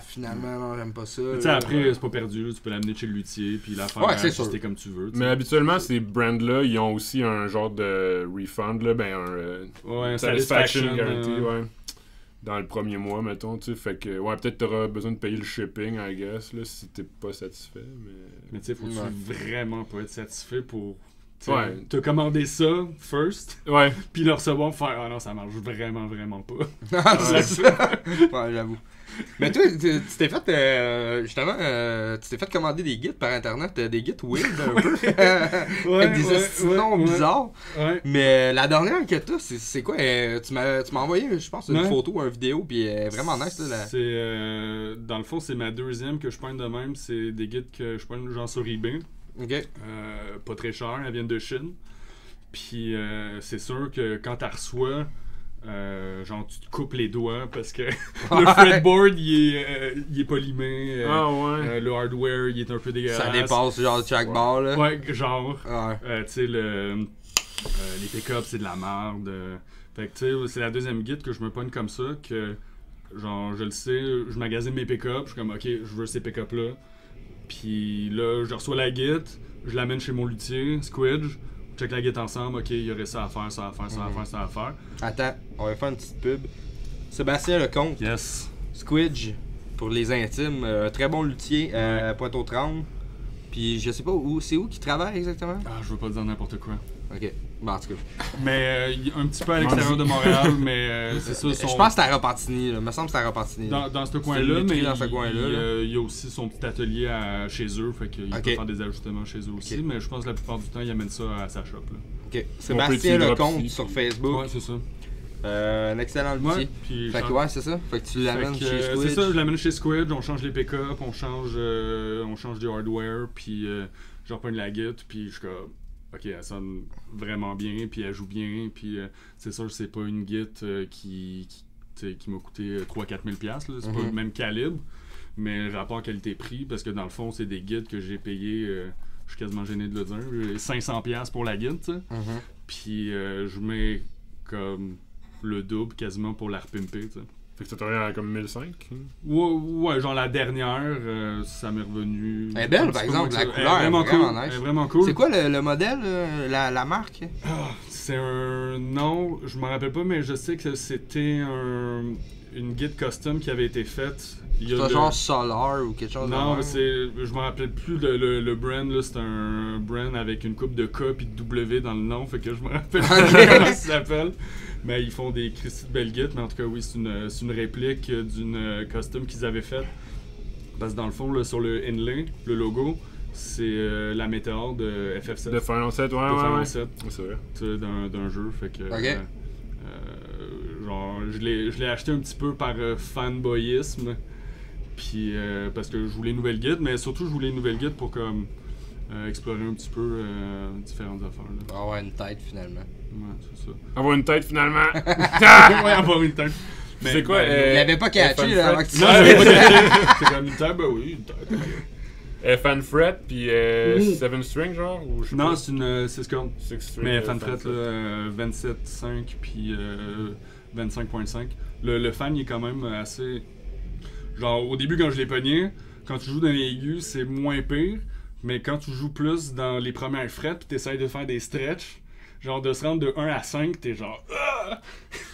S1: finalement, non, j'aime pas ça.
S2: Tu sais, après, c'est pas perdu, là, tu peux l'amener chez le luthier, puis la faire
S1: Ouais, c'est sûr.
S2: ajuster comme tu veux. tu sais.
S3: mais habituellement, ces brands-là, ils ont aussi un genre de refund, là, ben
S2: Ouais,
S3: satisfaction guarantee,
S2: ouais.
S3: ouais. Dans le premier mois, mettons, tu sais. Fait que, ouais, peut-être t'auras besoin de payer le shipping, I guess, là, si t'es pas satisfait, mais...
S2: Mais tu sais, faut
S1: Ouais.
S2: vraiment pas être satisfait pour... tu sais,
S3: Ouais.
S2: te commander ça, first,
S3: Ouais.
S2: puis le recevoir, faire « Ah non, ça marche vraiment pas. »
S1: C'est ça. Ouais, j'avoue. Mais toi, tu t'es fait, justement, tu t'es fait commander des guides par internet, des guides weird un peu, avec des noms bizarres.
S2: Ouais.
S1: Mais la dernière que t'as, c'est quoi? Tu m'as envoyé, je pense, une
S2: Ouais.
S1: photo ou une vidéo, puis elle est vraiment nice, là.
S2: C'est, dans le fond, c'est ma deuxième que je peins de même. C'est des guides que je peins genre sur eBay.
S1: Ok.
S2: Pas très cher, elles viennent de Chine. Puis c'est sûr que quand tu reçois, genre tu te coupes les doigts parce que le fretboard il est pas limé.
S3: Ah ouais.
S2: Le hardware il est un peu dégueulasse.
S1: Ça dépasse, genre, le trackbar, là.
S2: Ouais, genre.
S1: Ouais.
S2: Tu sais, les pick-ups c'est de la merde. Fait que tu sais, c'est la deuxième guide que je me pogne comme ça. Que genre, je le sais, je magasine mes pick-ups. Je suis comme, ok, je veux ces pick-ups là. Puis là, je reçois la guide, je l'amène chez mon luthier, Squidge. On check la guide ensemble, ok, il y aurait ça à faire, ça à faire, ça à faire, ça à faire.
S1: Attends, on va faire une petite pub. Sébastien Lecomte,
S2: Yes.
S1: Squidge, pour les intimes, très bon luthier, Pointe-aux-Trembles. Puis je sais pas où, c'est où qu'il travaille exactement?
S2: Ah, je veux pas dire n'importe quoi.
S1: Ok. Bon, en tout cas.
S2: Mais un petit peu à l'extérieur de Montréal, mais c'est ça.
S1: Je pense que c'était à Repentigny, là. Il me semble que c'était à Repentigny.
S2: Dans ce coin-là, mais
S1: dans ce coin-là,
S2: il y a aussi son petit atelier chez eux, fait qu'il peut faire des ajustements chez eux aussi, mais je pense que la plupart du temps, il amène ça à sa shop. Là.
S1: Ok. Sébastien Lecomte sur Facebook.
S2: Ouais, c'est ça.
S1: Un excellent outil.
S2: Ouais, puis
S1: fait que ouais, c'est ça. Fait que tu l'amènes chez Squid.
S2: C'est ça, je l'amène chez Squid, on change les pick-up, on change du hardware, puis je reprends de la guitare, puis je suis comme... Ok, elle sonne vraiment bien, puis elle joue bien, puis c'est sûr que c'est pas une guitare qui m'a coûté 3-4 000$, là, c'est pas le même calibre, mais rapport qualité-prix, parce que dans le fond, c'est des guides que j'ai payé, je suis quasiment gêné de le dire, 500$ pour la guide, tu sais, puis je mets comme le double quasiment pour la repimper, tu sais.
S3: Fait que ça t'aurait à comme 1005?
S2: Ouais, genre la dernière, ça m'est revenu...
S1: Elle est belle, par exemple, la couleur est vraiment
S2: cool.
S1: nice.
S2: Elle est vraiment cool.
S1: C'est quoi le modèle, la marque?
S2: C'est un nom, je m'en rappelle pas, mais je sais que c'était une guide custom qui avait été faite.
S1: C'est genre Solar ou quelque chose
S2: non, je m'en rappelle plus le brand, là, c'est un brand avec une coupe de K et de W dans le nom, fait que je me rappelle plus comment ça s'appelle. Mais ils font des Christy de belles guides, mais en tout cas, oui, c'est une réplique d'une custom qu'ils avaient faite. Parce que dans le fond, là, sur le inlay, le logo, c'est la météore de FF7.
S3: De Final 7, ouais.
S2: De Final 7.
S3: C'est vrai.
S2: D'un jeu, fait que...
S1: Ok.
S2: Genre, je l'ai acheté un petit peu par fanboyisme, puis parce que je voulais une nouvelle guide, mais surtout, je voulais une nouvelle guide pour comme... explorer un petit peu différentes affaires. Là.
S1: Ah ouais, une tête finalement.
S2: Ouais, c'est ça.
S3: Avoir une tête finalement.
S2: Ouais, avoir une tête. Mais,
S3: c'est quoi?
S1: Il avait pas catché là avant que tu
S2: non, j'avais pas catché. C'est comme une tête, ben oui, une tête.
S3: Fan Fret puis 7 string genre? Ou je sais
S2: non,
S3: pas.
S2: c'est une 6 cordes.
S3: 6 string.
S2: Mais Fan Fret, 27.5 puis 25.5. Le fan, il est quand même assez... Genre, au début, quand je l'ai pogné, quand tu joues dans les aigus, c'est moins pire. Mais quand tu joues plus dans les premières frettes pis t'essayes de faire des stretches, genre de se rendre de 1 à 5, t'es genre...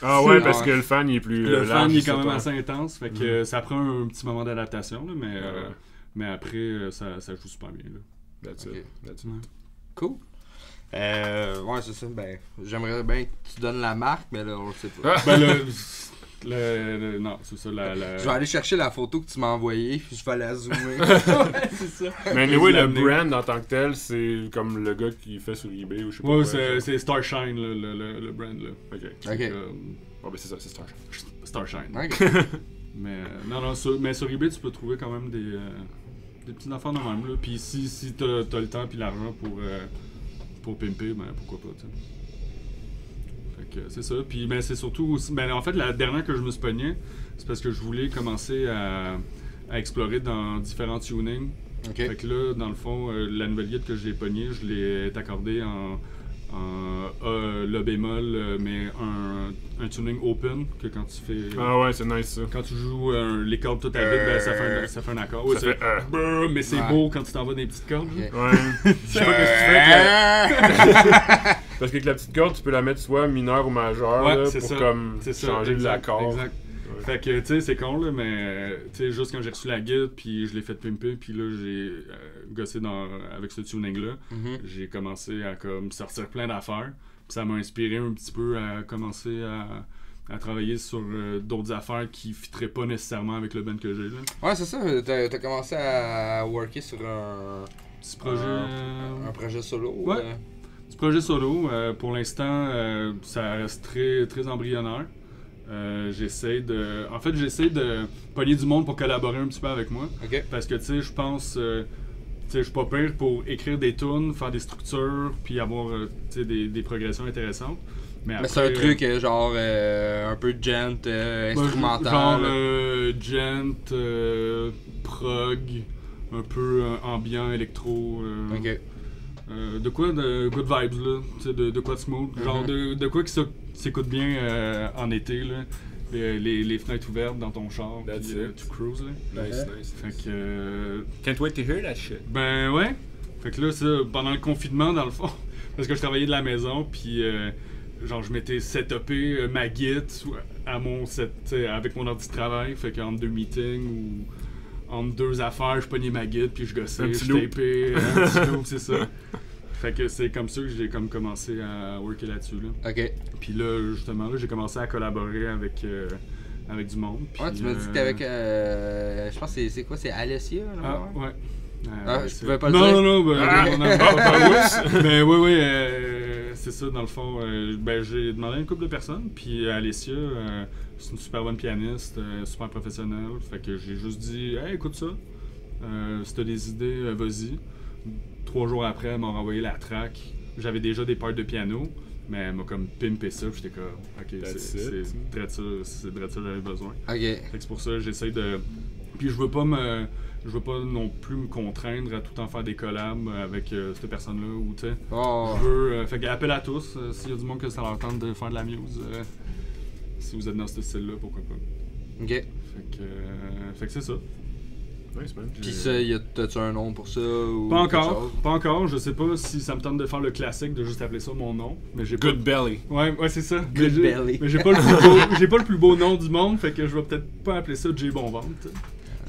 S3: Ah ouais, parce que le fan il est plus
S2: le
S3: large.
S2: fan il est quand même assez intense, fait que ça prend un petit moment d'adaptation, là, mais après, ça joue super bien. Là.
S3: That's
S1: Ok.
S3: it. That's it.
S1: Cool. Ouais, c'est ça. Ben, j'aimerais bien que tu donnes la marque, mais là, on le sait pas.
S2: Ben non, c'est ça,
S1: Je vais aller chercher la photo que tu m'as envoyée, puis je vais la zoomer.
S2: Ouais, c'est ça.
S3: Mais anyway, le brand en tant que tel, c'est comme le gars qui fait sur eBay ou je sais pas.
S2: Ouais,
S3: quoi,
S2: c'est Starshine, le brand, là.
S3: Ok.
S2: Bon,
S3: ben c'est ça, c'est Starshine.
S2: Starshine.
S1: Ok.
S2: Mais non, mais sur eBay, tu peux trouver quand même des petites affaires de même, là. Puis si t'as le temps puis l'argent pour pimper, ben pourquoi pas, tu sais. Fait que c'est ça. Puis ben c'est surtout aussi... Ben en fait, la dernière que je me suis pogné, c'est parce que je voulais commencer à explorer dans différents tunings.
S1: Ok.
S2: Fait que là, dans le fond, la nouvelle guide que j'ai pognée, je l'ai accordée en La bémol, mais un tuning open, que quand tu fais...
S3: Ah ouais, c'est nice ça.
S2: Quand tu joues les cordes tout à vide, ben, ça fait un accord. Ouais,
S3: Ça fait
S2: mais c'est beau quand tu t'en vas dans les petites cordes.
S1: Ok.
S3: Ouais. Je sais pas qu'est-ce que tu fais avec la... Parce qu'avec la petite corde, tu peux la mettre soit mineure ou majeure
S2: Ouais,
S3: là,
S2: c'est
S3: pour
S2: ça.
S3: comme
S2: C'est ça,
S3: changer l'accord.
S2: Exact.
S3: Ouais.
S2: Fait que, tu sais, c'est con, là, mais, tu sais, juste quand j'ai reçu la guide, puis je l'ai fait pimper, puis là, j'ai gossé avec ce tuning-là, j'ai commencé à, comme, sortir plein d'affaires, puis ça m'a inspiré un petit peu à commencer à travailler sur d'autres affaires qui fitteraient pas nécessairement avec le band que j'ai, là.
S1: Ouais, c'est ça, t'as commencé à worker sur un
S2: Petit projet...
S1: un projet solo.
S2: Ouais. Petit projet solo, pour l'instant, ça reste très, très embryonnaire. J'essaie de pogner du monde pour collaborer un petit peu avec moi.
S1: Ok.
S2: Parce que, tu sais, je pense... tu sais, je suis pas pire pour écrire des tunes, faire des structures, puis avoir, tu sais, des progressions intéressantes. Mais après,
S1: c'est un truc genre un peu gent, instrumental.
S2: Genre gent, prog, un peu ambiant, électro.
S1: Ok.
S2: De quoi de good vibes, là. Tu sais, de quoi de smooth. Genre de quoi qui s'écoute bien en été, là. Les fenêtres ouvertes dans ton char, puis tu cruises, là.
S3: Nice.
S2: Fait que...
S3: Can't wait to hear that shit.
S2: Ben ouais. Fait que là, ça, pendant le confinement, dans le fond, parce que je travaillais de la maison, puis genre, je m'étais setupé ma Git à mon set, avec mon ordi de travail. Fait qu'entre deux meetings ou entre deux affaires, je pognais ma Git, puis je gossais, je tapais, un petit loop, c'est ça. Fait que c'est comme ça que j'ai comme commencé à worker là-dessus. Là.
S1: Ok.
S2: Puis là, justement, là, j'ai commencé à collaborer avec du monde. Puis,
S1: Ouais, tu m'as dit que t'es avec. Je pense que c'est quoi? C'est Alessia? Là,
S2: Ah, ouais.
S1: Je
S2: c'est-
S1: pouvais pas le
S2: non,
S1: dire.
S2: Non, non, ben,
S1: Ah!
S2: mais oui, c'est ça, dans le fond. Ben, j'ai demandé à une couple de personnes, puis Alessia, c'est une super bonne pianiste, super professionnelle. Fait que j'ai juste dit, hey, écoute ça. Si t'as des idées, vas-y. 3 jours après, elle m'a renvoyé la track. J'avais déjà des parts de piano, mais elle m'a comme pimpé ça, puis j'étais comme, ok, c'est direct ça que j'avais besoin.
S1: Ok.
S2: Fait que c'est pour ça que j'essaie de. Puis je veux pas non plus me contraindre à tout le temps faire des collabs avec cette personne-là ou tu sais.
S1: Oh.
S2: Je veux. Fait qu'appel à tous, s'il y a du monde que ça leur tente de faire de la muse, si vous êtes dans ce style-là, pourquoi pas.
S1: Ok.
S2: Fait que c'est ça.
S3: Nice, man.
S1: Pis ça, t'as-tu un nom pour ça ou
S2: Pas
S1: quelque
S2: encore,
S1: chose?
S2: pas encore. Je sais pas si ça me tente de faire le classique de juste appeler ça mon nom, mais j'ai pas.
S3: Good belly.
S2: Ouais, c'est ça.
S1: Good belly.
S2: Mais j'ai pas le plus beau, j'ai pas le plus beau nom du monde, fait que je vais peut-être pas appeler ça J Bon Ventre.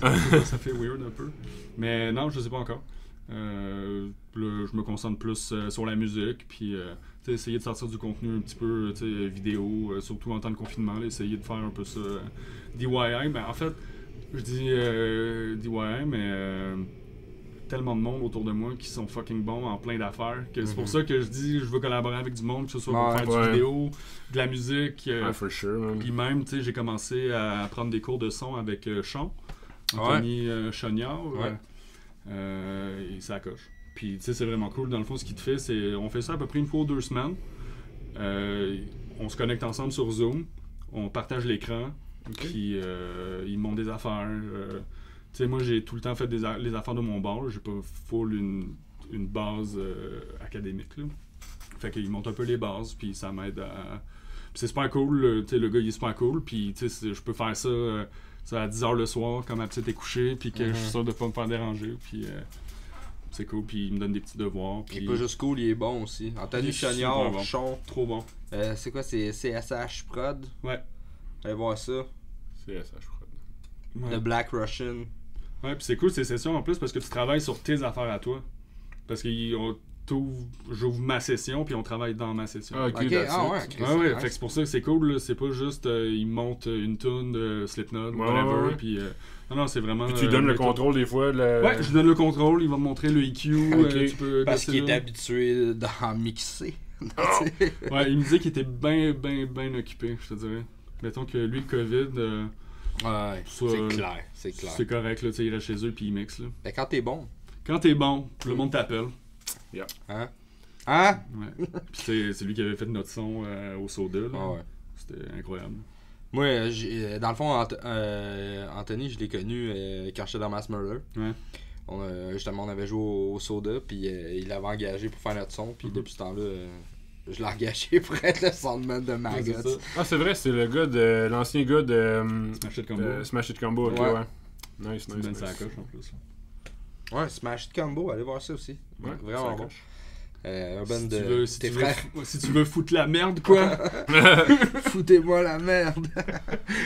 S2: Ça fait weird un peu. Mais non, je sais pas encore. Là, je me concentre plus sur la musique, puis tu sais, essayer de sortir du contenu un petit peu, tu sais, vidéo, surtout en temps de confinement, là, essayer de faire un peu ça DIY. Ben en fait, je dis DIY, mais tellement de monde autour de moi qui sont fucking bons en plein d'affaires que c'est pour ça que je dis je veux collaborer avec du monde, que ce soit pour faire du vidéo, de la musique.
S3: For sure, man.
S2: Puis même, tu sais, j'ai commencé à prendre des cours de son avec Sean, Anthony Chognard. Et ça coche. Puis, tu sais, c'est vraiment cool. Dans le fond, ce qu'il te fait, c'est. On fait ça à peu près 1 fois ou 2 semaines. On se connecte ensemble sur Zoom. On partage l'écran. Puis, ils montent des affaires. Tu sais, moi, j'ai tout le temps fait les affaires de mon bar. J'ai pas full une base académique, là. Fait qu'ils montent un peu les bases. Puis, ça m'aide à. Puis, c'est super cool. Tu sais, le gars, il est super cool. Puis, tu sais, je peux faire ça. À 10h le soir, quand ma petite est couchée, puis que je suis sûr de pas me faire déranger, puis c'est cool, puis il me donne des petits devoirs. Puis...
S1: Il est pas juste cool, il est bon aussi. Anthony Chognard,
S2: bon.
S1: Chon.
S2: Trop bon.
S1: C'est quoi, c'est CSH Prod?
S2: Ouais.
S1: Allez voir ça.
S3: C'est ça, je crois.
S2: Ouais.
S1: The Black Russian.
S2: Ouais, puis c'est cool ces sessions en plus parce que tu travailles sur tes affaires à toi. Parce que j'ouvre ma session, puis on travaille dans ma session.
S3: Ah, ok,
S1: Ok,
S3: that's
S1: ah
S3: it.
S1: ouais, Chris,
S2: Ouais,
S1: nice.
S2: fait que c'est pour ça que c'est cool, là. C'est pas juste ils montent une tune de Slipknot,
S3: Ouais,
S2: whatever,
S3: ouais.
S2: puis non, c'est vraiment.
S3: Puis tu lui donnes le contrôle des fois.
S2: Ouais, je lui donne le contrôle, il va me montrer le EQ,
S3: Ok.
S2: tu peux
S1: Parce
S2: gosser
S1: qu'il est
S2: là.
S1: habitué d'en mixer.
S2: Ouais, il me disait qu'il était bien occupé, je te dirais. Mettons que lui, le COVID,
S1: Ouais,
S2: Ça,
S1: c'est clair, c'est clair.
S2: c'est correct, là, tu sais, il reste chez eux puis il mixe, là.
S1: Mais quand t'es bon,
S2: Quand t'es bon, le monde t'appelle.
S1: hein? Hein?
S2: Ouais. Puis c'est lui qui avait fait notre son au soda, là.
S1: Ah ouais.
S2: C'était incroyable.
S1: Moi, dans le fond, Anthony, je l'ai connu quand j'étais dans Mass Murder.
S2: Ouais.
S1: Justement, on avait joué au soda, puis il l'avait engagé pour faire notre son, puis depuis ce temps-là, je l'ai engagé pour être le soundman de
S2: Ouais,
S1: Maggots.
S2: c'est ça.
S3: Ah, c'est vrai, c'est le gars de. L'ancien gars de.
S2: Smash It Combo.
S3: Smash It Combo, ok,
S1: Ouais.
S3: ouais. Nice,
S2: C'est
S3: nice.
S2: Ben
S3: nice.
S2: Sacoche en plus.
S1: Ouais, Smash It Combo, allez voir ça aussi.
S3: Ouais,
S1: Vraiment
S3: ça
S1: bon.
S3: coche.
S1: Un
S2: Si
S1: band
S2: tu
S1: de
S2: veux, si
S1: tes
S2: tu veux
S1: frères.
S2: si tu veux foutre la merde, quoi.
S1: Foutez-moi la merde.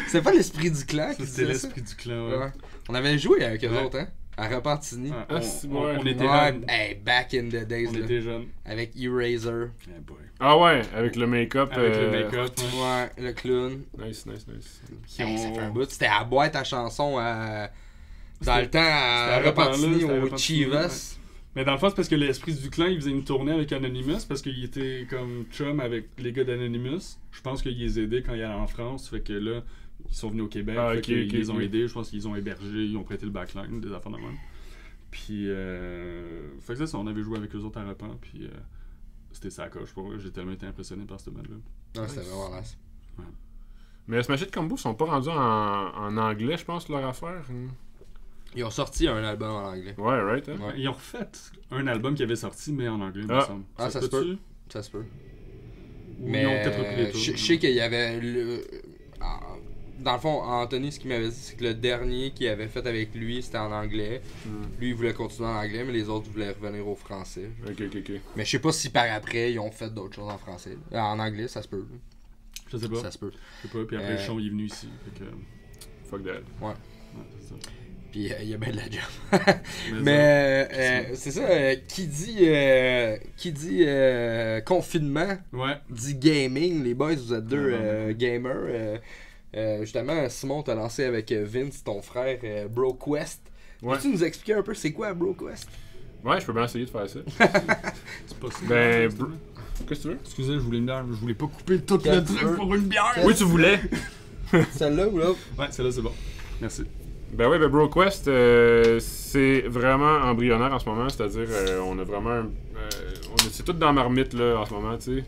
S1: C'est pas l'esprit du clan qui
S2: C'était
S1: disait ça?
S2: l'esprit du clan, ouais.
S1: Ouais. On avait joué avec eux
S2: Ouais.
S1: autres, hein? À Repentigny.
S2: Ouais,
S3: Ah, c'est- ouais.
S2: on était
S1: Ouais,
S2: jeunes.
S1: hey, back in the days,
S2: On
S1: là.
S2: était jeunes.
S1: Avec Eraser.
S2: Eh boy.
S3: Ah ouais, avec le make-up.
S2: Avec le make-up, ouais.
S1: Ouais, le clown.
S3: Nice, nice, nice.
S2: Qui
S1: Hey, ça
S2: ont-
S1: fait un bout. C'était à boîte à chanson dans le temps à
S2: c'était à
S1: Repentigny
S2: Repentigny,
S1: au
S2: c'était à
S1: Chivas.
S2: Mais dans le fond, c'est parce que l'esprit du clan, il faisait une tournée avec Anonymous parce qu'il était comme chum avec les gars d'Anonymous. Je pense qu'il les aidait quand il allait en France. Fait que là, ils sont venus au Québec.
S3: Ah,
S2: fait
S3: ok,
S2: qu'ils
S3: ok,
S2: les ont
S3: ok.
S2: aidés. Je pense qu'ils ont hébergé, ils ont prêté le backline, des affaires de même. Puis, fait que c'est ça, on avait joué avec eux autres à Repent. Puis, c'était ça coche pour eux. J'ai tellement été impressionné par cette bande-là.
S1: Non, c'était vraiment nice.
S3: Mais Smash It Combo sont pas rendus en anglais, je pense, leur affaire.
S1: Ils ont sorti un album en anglais.
S3: Ouais, right, hein?
S1: Ouais.
S2: Ils ont refait un album qui avait sorti, mais en anglais, il me
S3: Ah.
S2: semble.
S1: Ah, ça se peut. Ça se peut.
S2: Ou
S1: Mais
S2: ils ont peut-être repris les
S1: je
S2: tours.
S1: je sais qu'il y avait dans le fond, Anthony, ce qu'il m'avait dit, c'est que le dernier qu'il avait fait avec lui, c'était en anglais. Lui, il voulait continuer en anglais, mais les autres voulaient revenir au français.
S3: Ok, ok, ok.
S1: Mais je sais pas si par après, ils ont fait d'autres choses en français. En anglais, ça se peut.
S2: Je sais pas.
S1: Ça se peut.
S2: Je sais pas. Puis après, le show, il est venu ici. Fait que,
S3: Fuck that.
S2: ouais, c'est ça.
S1: Puis il y a bien de la job. Mais c'est ça, qui dit confinement, dit gaming. Les boys, vous êtes deux gamers. Justement, Simon t'a lancé avec Vince, ton frère, BroQuest. Peux-tu nous expliquer un peu c'est quoi BroQuest?
S3: Ouais, je peux bien essayer de faire ça.
S2: C'est pas ça.
S3: Qu'est-ce que tu veux?
S2: Excusez, je voulais pas couper tout le truc pour une bière.
S3: Oui, tu voulais.
S1: Celle-là ou l'autre?
S2: Ouais, celle-là c'est bon. Merci.
S3: BroQuest, c'est vraiment embryonnaire en ce moment, c'est-à-dire on a vraiment c'est tout dans la marmite là en ce moment, tu sais.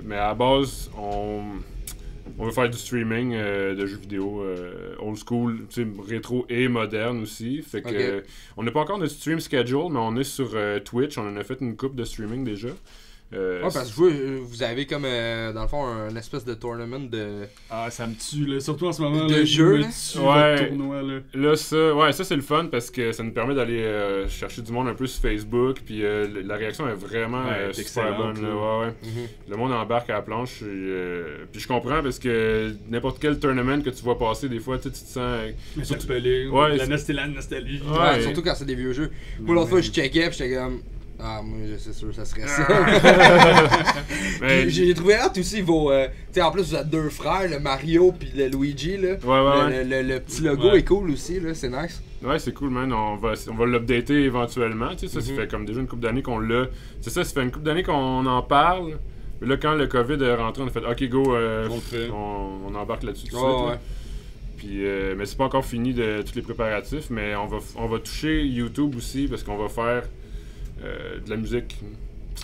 S3: Mais à la base, on veut faire du streaming de jeux vidéo old school, rétro et moderne aussi. Fait que on n'a pas encore de stream schedule, mais on est sur Twitch, on en a fait une coupe de streaming déjà.
S1: Parce que vous avez comme dans le fond un espèce de tournament de.
S2: Ah, ça me tue là, surtout en ce moment
S1: de
S2: là,
S1: jeu
S2: là.
S3: Ouais.
S2: Tournoi là.
S3: Là ça c'est le fun parce que ça nous permet d'aller chercher du monde un peu sur Facebook, puis la réaction est vraiment super bonne là. Le monde embarque à la planche, puis je comprends parce que n'importe quel tournament que tu vois passer des fois, tu te sens
S2: interpellé, la nostalgie.
S1: Ouais, surtout quand c'est des vieux jeux. Moi l'autre fois je checkais, puis j'étais comme moi c'est sûr ça serait ça. J'ai trouvé hâte aussi vos tu sais, en plus vous êtes deux frères, le Mario puis le Luigi là. Le petit logo est cool aussi là, c'est nice.
S3: Ouais, c'est cool, man. On va l'updater éventuellement, tu sais, ça fait comme déjà une couple d'années qu'on l'a. C'est ça fait une couple d'années qu'on en parle. Mais là quand le Covid est rentré, on a fait OK go on embarque là-dessus tout de suite. Là. Puis, mais c'est pas encore fini de tous les préparatifs, mais on va toucher YouTube aussi parce qu'on va faire de la musique.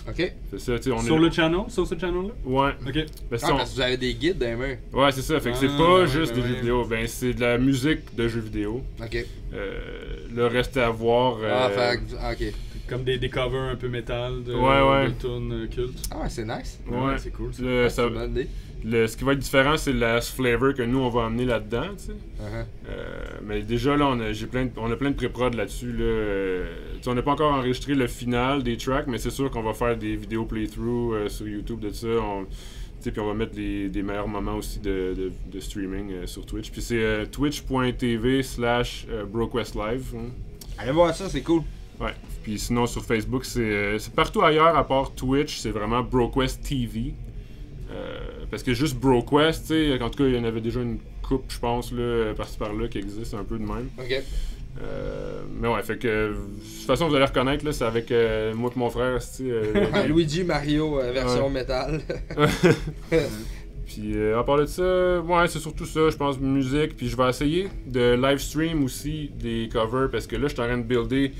S1: Ok.
S3: C'est ça, tu sais,
S2: sur le channel, sur ce channel-là?
S3: Ouais.
S2: Ok.
S1: Parce que vous avez des guides dans les mains.
S3: Ouais, c'est ça. Fait que c'est pas juste des jeux vidéo. Ben, c'est de la musique de jeux vidéo.
S1: Ok.
S3: Le reste à voir.
S1: Ok.
S2: Comme des covers un peu métal de tunes cultes.
S1: Ah ouais, c'est nice.
S2: Ouais, c'est cool.
S1: C'est une bonne idée.
S3: Ce qui va être différent, c'est la flavor que nous on va amener là-dedans, tu sais. Mais déjà là, on a plein de pré-prod là-dessus. Là. On n'a pas encore enregistré le final des tracks, mais c'est sûr qu'on va faire des vidéos playthrough sur YouTube de ça. Puis on va mettre des meilleurs moments aussi de streaming sur Twitch. Puis c'est twitch.tv/BroQuestLive.
S1: Allez voir ça, c'est cool.
S3: Ouais. Puis sinon sur Facebook, c'est partout ailleurs à part Twitch, c'est vraiment BroQuest TV. Parce que juste BroQuest, tu sais, en tout cas, il y en avait déjà une coupe, je pense, là, par-ci par-là, qui existe un peu de même.
S1: Ok.
S3: Mais ouais, fait que, de toute façon, vous allez reconnaître, là, c'est avec moi et mon frère,
S1: Luigi Mario, version métal.
S3: Puis, à part de ça, ouais, c'est surtout ça, je pense, musique. Puis, je vais essayer de live stream aussi des covers, parce que là, je suis en train de builder.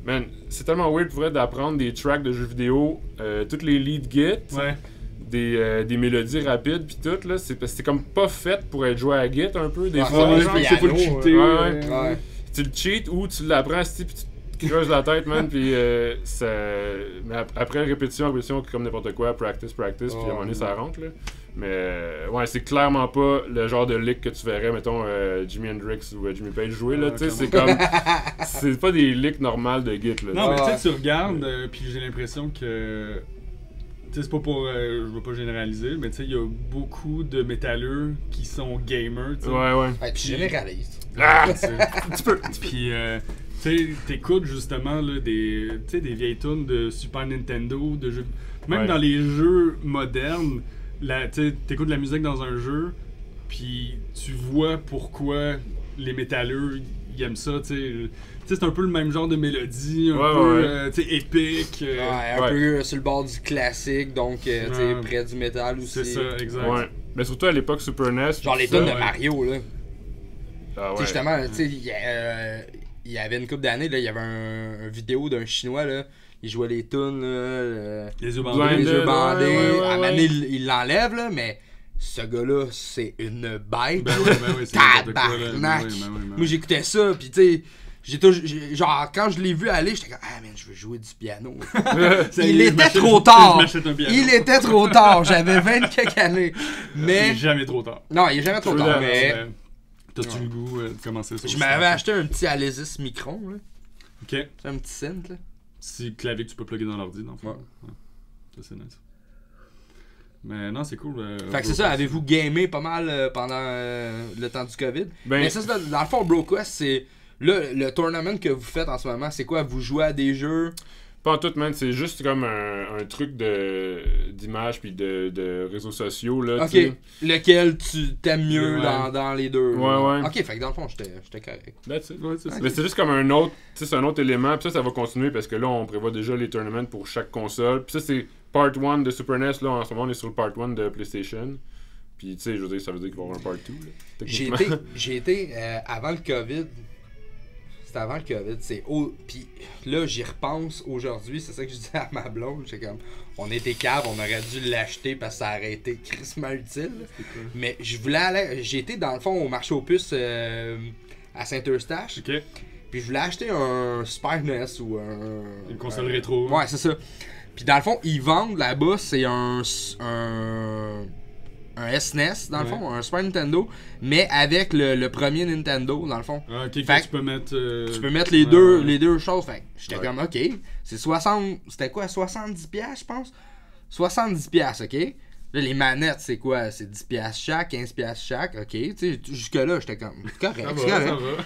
S3: Man, c'est tellement weird pour vrai d'apprendre des tracks de jeux vidéo, toutes les lead git.
S2: Ouais.
S3: Des mélodies rapides pis tout là, c'est comme pas fait pour être joué à Git un peu des fois.
S2: C'est pas le cheater.
S3: Ouais. Tu le cheat ou tu l'apprends pis tu te creuses la tête, man, pis ça. Mais après répétition, comme n'importe quoi, practice, pis à un moment donné ça rentre là. Mais ouais, c'est clairement pas le genre de lick que tu verrais, mettons, Jimi Hendrix ou Jimmy Page jouer là, tu sais, c'est comme. C'est pas des licks normales de Git là.
S2: Non, mais tu sais, tu regardes, pis j'ai l'impression que. C'est pas pour. Je veux pas généraliser, mais tu sais, il y a beaucoup de métalleux qui sont gamers. T'sais.
S3: Ouais.
S1: Tu généralises.
S3: Un petit peu.
S2: Puis, tu sais, t'écoutes justement là, des vieilles tunes de Super Nintendo, de jeux. Même dans les jeux modernes, t'écoutes de la musique dans un jeu, puis tu vois pourquoi les métalleux ils aiment ça, tu sais. C'est un peu le même genre de mélodie, un peu épique.
S1: Un peu sur le bord du classique, donc près du métal aussi.
S2: C'est ça, exact.
S3: Ouais. Mais surtout à l'époque Super NES.
S1: Genre les tunes de Mario, là.
S3: Ah ouais.
S1: Justement, il y avait une couple d'années, il y avait un vidéo d'un Chinois, là. Il jouait les tunes,
S2: les yeux bandés.
S1: À un moment donné, il l'enlève, là, mais ce gars-là, c'est une bête. Tabarnak! Moi, j'écoutais ça, pis tu sais, genre, quand je l'ai vu aller, j'étais comme, ah, man, je veux jouer du piano. Il était trop tard. Il était trop tard. J'avais 20 quelques années. Mais.
S2: Il est jamais trop tard.
S1: Non, il est jamais trop tard. Mais.
S2: T'as-tu le goût de commencer ça?
S1: Je m'avais acheté un petit Alesis Micron, là.
S2: Ok.
S1: C'est un petit synth, là.
S2: C'est clavier que tu peux plugger dans l'ordi, dans le fond. Ouais. Ça, c'est nice. Mais non, c'est cool.
S1: Fait que c'est ça, avez-vous gamé pas mal pendant le temps du COVID? Mais ça, dans le fond, BroQuest, c'est Là, le tournament que vous faites en ce moment, c'est quoi? Vous jouez à des jeux?
S3: Pas en tout, man. C'est juste comme un truc d'image puis de réseaux sociaux, là,
S1: Ok.
S3: tu sais.
S1: Lequel tu t'aimes mieux
S2: Ouais.
S1: dans les deux?
S3: Ouais,
S1: là?
S3: ouais.
S1: Ok, fait que dans le fond, j'étais correct.
S3: That's it.
S2: Ouais, c'est ça.
S3: Mais c'est juste comme un autre, tu sais, c'est un autre élément, puis ça va continuer parce que là, on prévoit déjà les tournaments pour chaque console. Puis ça, c'est Part 1 de Super NES, là, en ce moment, on est sur le Part 1 de PlayStation. Puis, tu sais, je veux dire, ça veut dire qu'il va y avoir un Part 2, là, techniquement.
S1: J'ai été avant le COVID. C'était avant le COVID. Puis là, j'y repense aujourd'hui. C'est ça que je disais à ma blonde. J'étais comme, on était cave, on aurait dû l'acheter parce que ça aurait été crissement utile. Mais je voulais aller. J'ai été dans le fond au marché aux puces à Saint-Eustache.
S2: Ok.
S1: Puis je voulais acheter un Super NES ou
S2: Une console rétro.
S1: Ouais, c'est ça. Puis dans le fond, ils vendent là-bas, c'est un SNES, dans le
S2: Ouais.
S1: fond, un Super Nintendo, mais avec le premier Nintendo, dans le fond.
S2: Ah, ok,
S1: Fait
S2: fait
S1: que
S2: tu peux mettre.
S1: Tu peux mettre les
S2: ouais,
S1: deux
S2: ouais.
S1: les deux choses. Fait que j'étais
S3: Ouais.
S1: comme, ok, c'est 60. C'était quoi, 70$, je pense? 70$, ok? Là, les manettes, c'est quoi? C'est 10$ chaque, 15$ chaque, ok? Tu sais, jusque-là, j'étais comme, c'est correct,
S2: Ça
S1: c'est
S2: va,
S1: correct.
S2: ça va.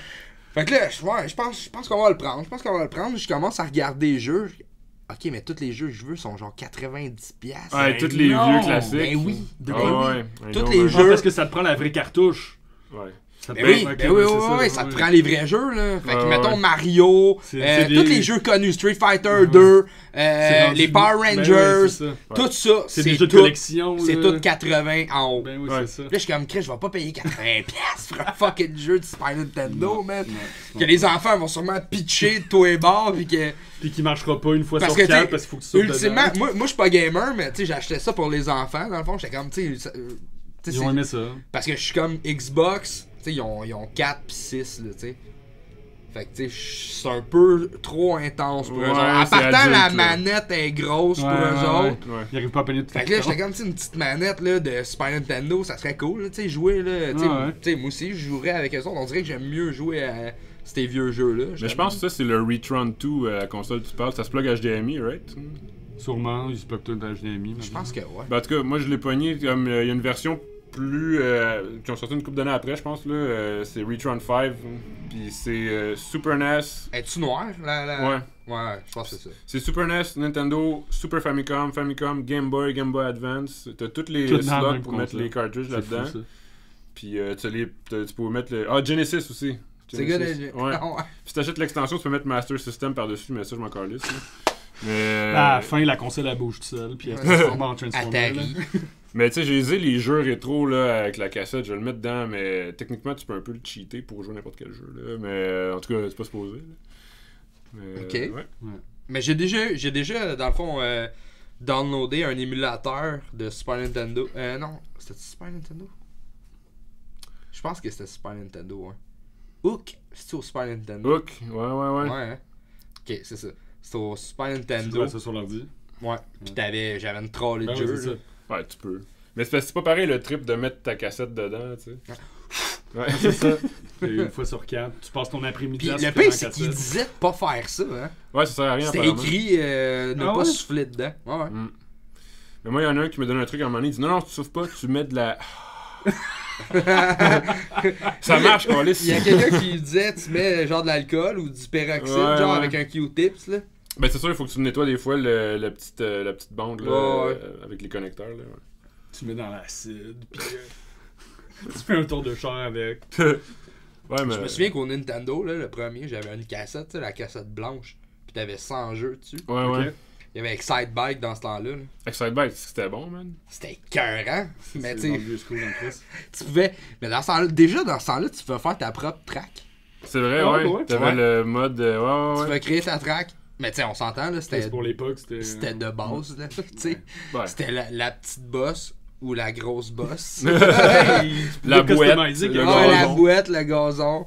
S1: Fait que là, je pense qu'on va le prendre. Je pense qu'on va le prendre. Je commence à regarder les jeux. Ok, mais tous les jeux que je veux sont genre 90$.
S3: Ouais, tous les
S2: non!
S3: vieux classiques.
S1: Ben oui.
S2: De
S3: Ah
S2: quoi?
S3: ouais. I
S1: Tous
S3: know,
S1: les
S3: man.
S1: jeux.
S2: Parce que ça te prend la vraie cartouche.
S3: Ouais.
S2: Ça te
S1: Ben
S2: prend-
S1: oui,
S2: ok,
S1: ben oui,
S2: c'est
S1: ouais, ça te
S2: ouais.
S1: prend les vrais jeux, là. Fait que,
S3: Ouais,
S1: mettons,
S3: ouais.
S1: Mario,
S2: C'est
S1: tous
S2: des-
S1: les jeux connus, Street Fighter
S2: Ouais.
S1: 2,
S2: C'est rendu-
S1: les Power
S2: Ben oui,
S1: Rangers,
S2: c'est ça.
S1: tout ça,
S2: C'est des jeux de
S1: tout,
S2: collection.
S1: c'est
S2: là.
S1: tout 80 en haut.
S2: Ben oui,
S3: Ouais.
S2: c'est ça.
S1: Là, je suis comme, Chris, je vais pas payer 80$ pour un fucking jeu de Super Nintendo, man.
S2: Non,
S1: Que les enfants vont sûrement pitcher de tous les bords, pis que...
S2: Puis qui marchera pas une fois
S1: Parce
S2: sur
S1: que,
S2: 4
S1: t'sais,
S2: parce qu'il faut que tu sautes
S1: Ultimement,
S2: dedans.
S1: moi je suis pas gamer, mais tu sais, j'achetais ça pour les enfants, dans le fond, j'étais comme, tu sais, tu sais,
S2: Ils ont aimé ça.
S1: parce que je suis comme Xbox, tu sais, ils ont 4 pis 6, là, tu sais. Fait que, tu sais, c'est un peu trop intense pour eux
S3: Ouais,
S1: autres. En
S3: c'est
S1: partant,
S3: adulte,
S1: la
S3: là.
S1: manette est grosse pour
S2: Ouais,
S1: eux
S2: ouais,
S1: autres.
S3: Ouais.
S2: Ils arrivent pas à peigner tout
S1: Fait que là, j'étais comme, tu sais, une petite manette, là, de Super Nintendo, ça serait cool, là, tu sais, jouer, là. Tu sais,
S2: Ouais.
S1: tu sais, moi aussi, je jouerais avec eux autres. On dirait que j'aime mieux jouer à ces vieux jeux-là.
S3: Mais je pense que ça, c'est le Retron 2 à la console que tu parles. Ça se plug HDMI, right?
S2: Sûrement, ils se bloquent tout d'HDMI.
S1: Je pense que, ouais.
S3: Ben, en tout cas, moi, je l'ai pogné comme il y a une version plus. qui ont sorti une couple d'années après, je pense. Là, c'est Retron 5. Puis c'est Super NES.
S1: Es-tu noir, la...
S3: Ouais.
S1: Ouais, je pense que c'est ça.
S3: C'est Super NES, Nintendo, Super Famicom, Game Boy, Game Boy Advance. T'as toutes les
S2: Tout dans la
S3: slots
S2: même
S3: pour mettre
S2: console.
S3: les cartridges
S2: C'est
S3: là-dedans.
S2: fou, ça.
S3: Puis tu peux mettre le. Ah, Genesis aussi.
S1: C'est
S3: Genesis.
S1: good,
S3: Ouais.
S1: ouais.
S3: Puis si t'achètes l'extension, tu peux mettre Master System par-dessus, mais ça, je m'en calisse. là. Mais.
S2: À la fin, la console elle bouge toute seule. Puis elle se
S1: Ouais.
S2: transforme en Transformer. là.
S1: Atari.
S3: Mais tu sais, j'ai dit les jeux rétro là, avec la cassette, je vais le mettre dedans, mais techniquement, tu peux un peu le cheater pour jouer n'importe quel jeu. Là. Mais en tout cas, c'est pas supposé. Là. Mais,
S1: Ok.
S3: ouais.
S1: Mais j'ai déjà, dans le fond, downloadé un émulateur de Super Nintendo. Non, c'était Super Nintendo? Je pense que c'était Super Nintendo, ouais. Hook, c'est au Super Nintendo.
S3: Hook, ouais.
S1: Ouais, hein? Ok, c'est ça. C'était au Super
S2: Tu
S1: Nintendo.
S2: vois ça sur l'ordi.
S1: Ouais. Puis j'avais une trolley de
S2: Ben oui,
S1: jeu.
S2: c'est
S1: là.
S2: ça.
S3: Ouais, tu peux. Mais c'est parce que c'est pas pareil le trip de mettre ta cassette dedans, tu sais. Ouais.
S2: C'est ça. Et une fois sur 4, tu passes ton après-midi
S1: Puis
S2: à
S1: le
S2: souffler
S1: pire,
S2: dans
S1: c'est
S2: la
S1: qu'il
S2: cassette.
S1: disait de pas faire ça, hein.
S3: Ouais, ça sert à rien,
S1: C'était
S3: apparemment.
S1: écrit ne
S2: Ah
S1: pas
S2: ouais?
S1: souffler dedans. Ouais, ouais.
S3: Mm. Mais moi, il y en a un qui me donne un truc à un moment donné, il dit non, tu souffles pas, tu mets de la. Ça marche, quoi,
S1: Il y a quelqu'un qui disait tu mets genre de l'alcool ou du peroxyde,
S3: Ouais,
S1: genre
S3: ouais.
S1: avec un Q-tips, là.
S3: Ben, c'est sûr, il faut que tu nettoies des fois la petite bande là,
S1: Ouais, ouais.
S3: avec les connecteurs. Là, ouais.
S2: Tu mets dans l'acide. Puis tu fais un tour de char avec.
S3: Ouais, mais.
S1: Je me souviens qu'au Nintendo, là, le premier, j'avais une cassette, tu sais, la cassette blanche. Puis t'avais 100 jeux dessus.
S3: Ouais,
S2: Ok.
S3: ouais.
S1: Il y avait Excite Bike dans ce temps-là. Là.
S3: Excitebike, c'était bon, man.
S1: C'était écœurant. Mais
S2: C'est
S1: tu
S2: dans
S1: sais,
S2: le vieux school en plus.
S1: tu pouvais. Mais dans ce temps-là, déjà dans ce temps-là, tu pouvais faire ta propre track.
S3: C'est vrai,
S2: Ah,
S3: ouais.
S2: ouais.
S3: T'avais
S1: Ouais.
S3: le mode. Ouais,
S1: Tu
S3: ouais, ouais.
S1: pouvais créer ta track. Mais tu sais, on s'entend, là,
S2: C'est pour l'époque, c'était.
S1: c'était de base, là. Tu sais,
S3: Ouais.
S1: c'était la petite bosse ou la grosse bosse.
S3: La bouette,
S2: customiser,
S3: le
S1: Ouais,
S2: gazon.
S1: la bouette, le gazon.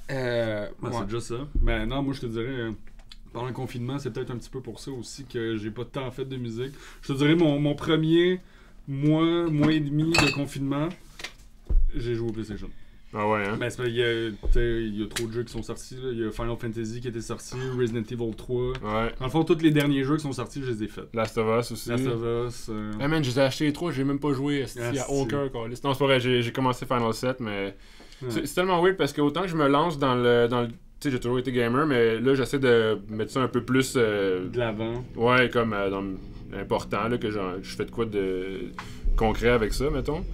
S2: Ouais,
S1: Ouais.
S2: c'est déjà ça. Mais non, moi je te dirais, pendant le confinement, c'est peut-être un petit peu pour ça aussi que j'ai pas de temps fait de musique. Je te dirais, mon premier mois et demi de confinement, j'ai joué au PlayStation.
S3: Ah ouais, hein.
S2: Ben, c'est parce qu'il y a, tu sais, il y a trop de jeux qui sont sortis. Là. Il y a Final Fantasy qui était sorti, Resident Evil 3.
S3: Ouais.
S2: Dans le fond, tous les derniers jeux qui sont sortis, je les ai faits.
S3: Last of Us aussi.
S2: Last of Us.
S3: Ah man, je les ai achetés les trois, j'ai même pas joué. Il y a
S2: Ah,
S3: aucun
S2: c'est-
S3: calice. Non, c'est pas vrai, j'ai commencé Final 7, mais C'est tellement weird parce que autant que je me lance dans le tu sais, j'ai toujours été gamer, mais là, j'essaie de mettre ça un peu plus...
S2: De l'avant.
S3: Ouais, comme important, là, que je fais de quoi de concret avec ça, mettons.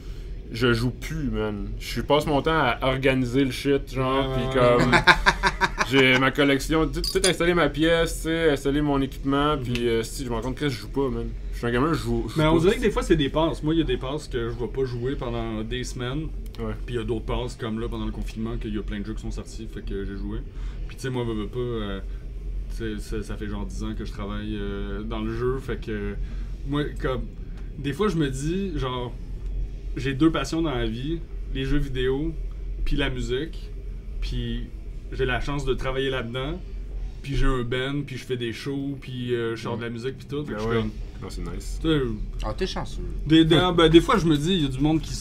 S3: Je joue plus, man. Je passe mon temps à organiser le shit, genre, pis comme... J'ai ma collection, tout installer ma pièce, tu sais, installer mon équipement, pis si je me rends compte que je joue pas, man. Je suis un gamer, je joue
S2: Mais on
S3: pas.
S2: dirait que des fois, c'est des passes. Moi, il y a des passes que je vais pas jouer pendant des semaines.
S3: Ouais.
S2: Puis il y a d'autres passes, comme là, pendant le confinement, qu'il y a plein de jeux qui sont sortis, fait que j'ai joué. Puis tu sais, moi, veux pas... tu sais, ça fait genre 10 ans que je travaille dans le jeu, fait que... Moi, comme... Des fois, je me dis, genre... J'ai 2 passions dans la vie, les jeux vidéo, puis la musique. Puis j'ai la chance de travailler là-dedans. Puis j'ai un band, puis je fais des shows, puis je sors de la musique, puis tout. Fait que je suis comme...
S3: Non, c'est nice.
S1: Ah, t'es chanceux.
S2: Des fois, je me dis, il y a du monde qui... Tu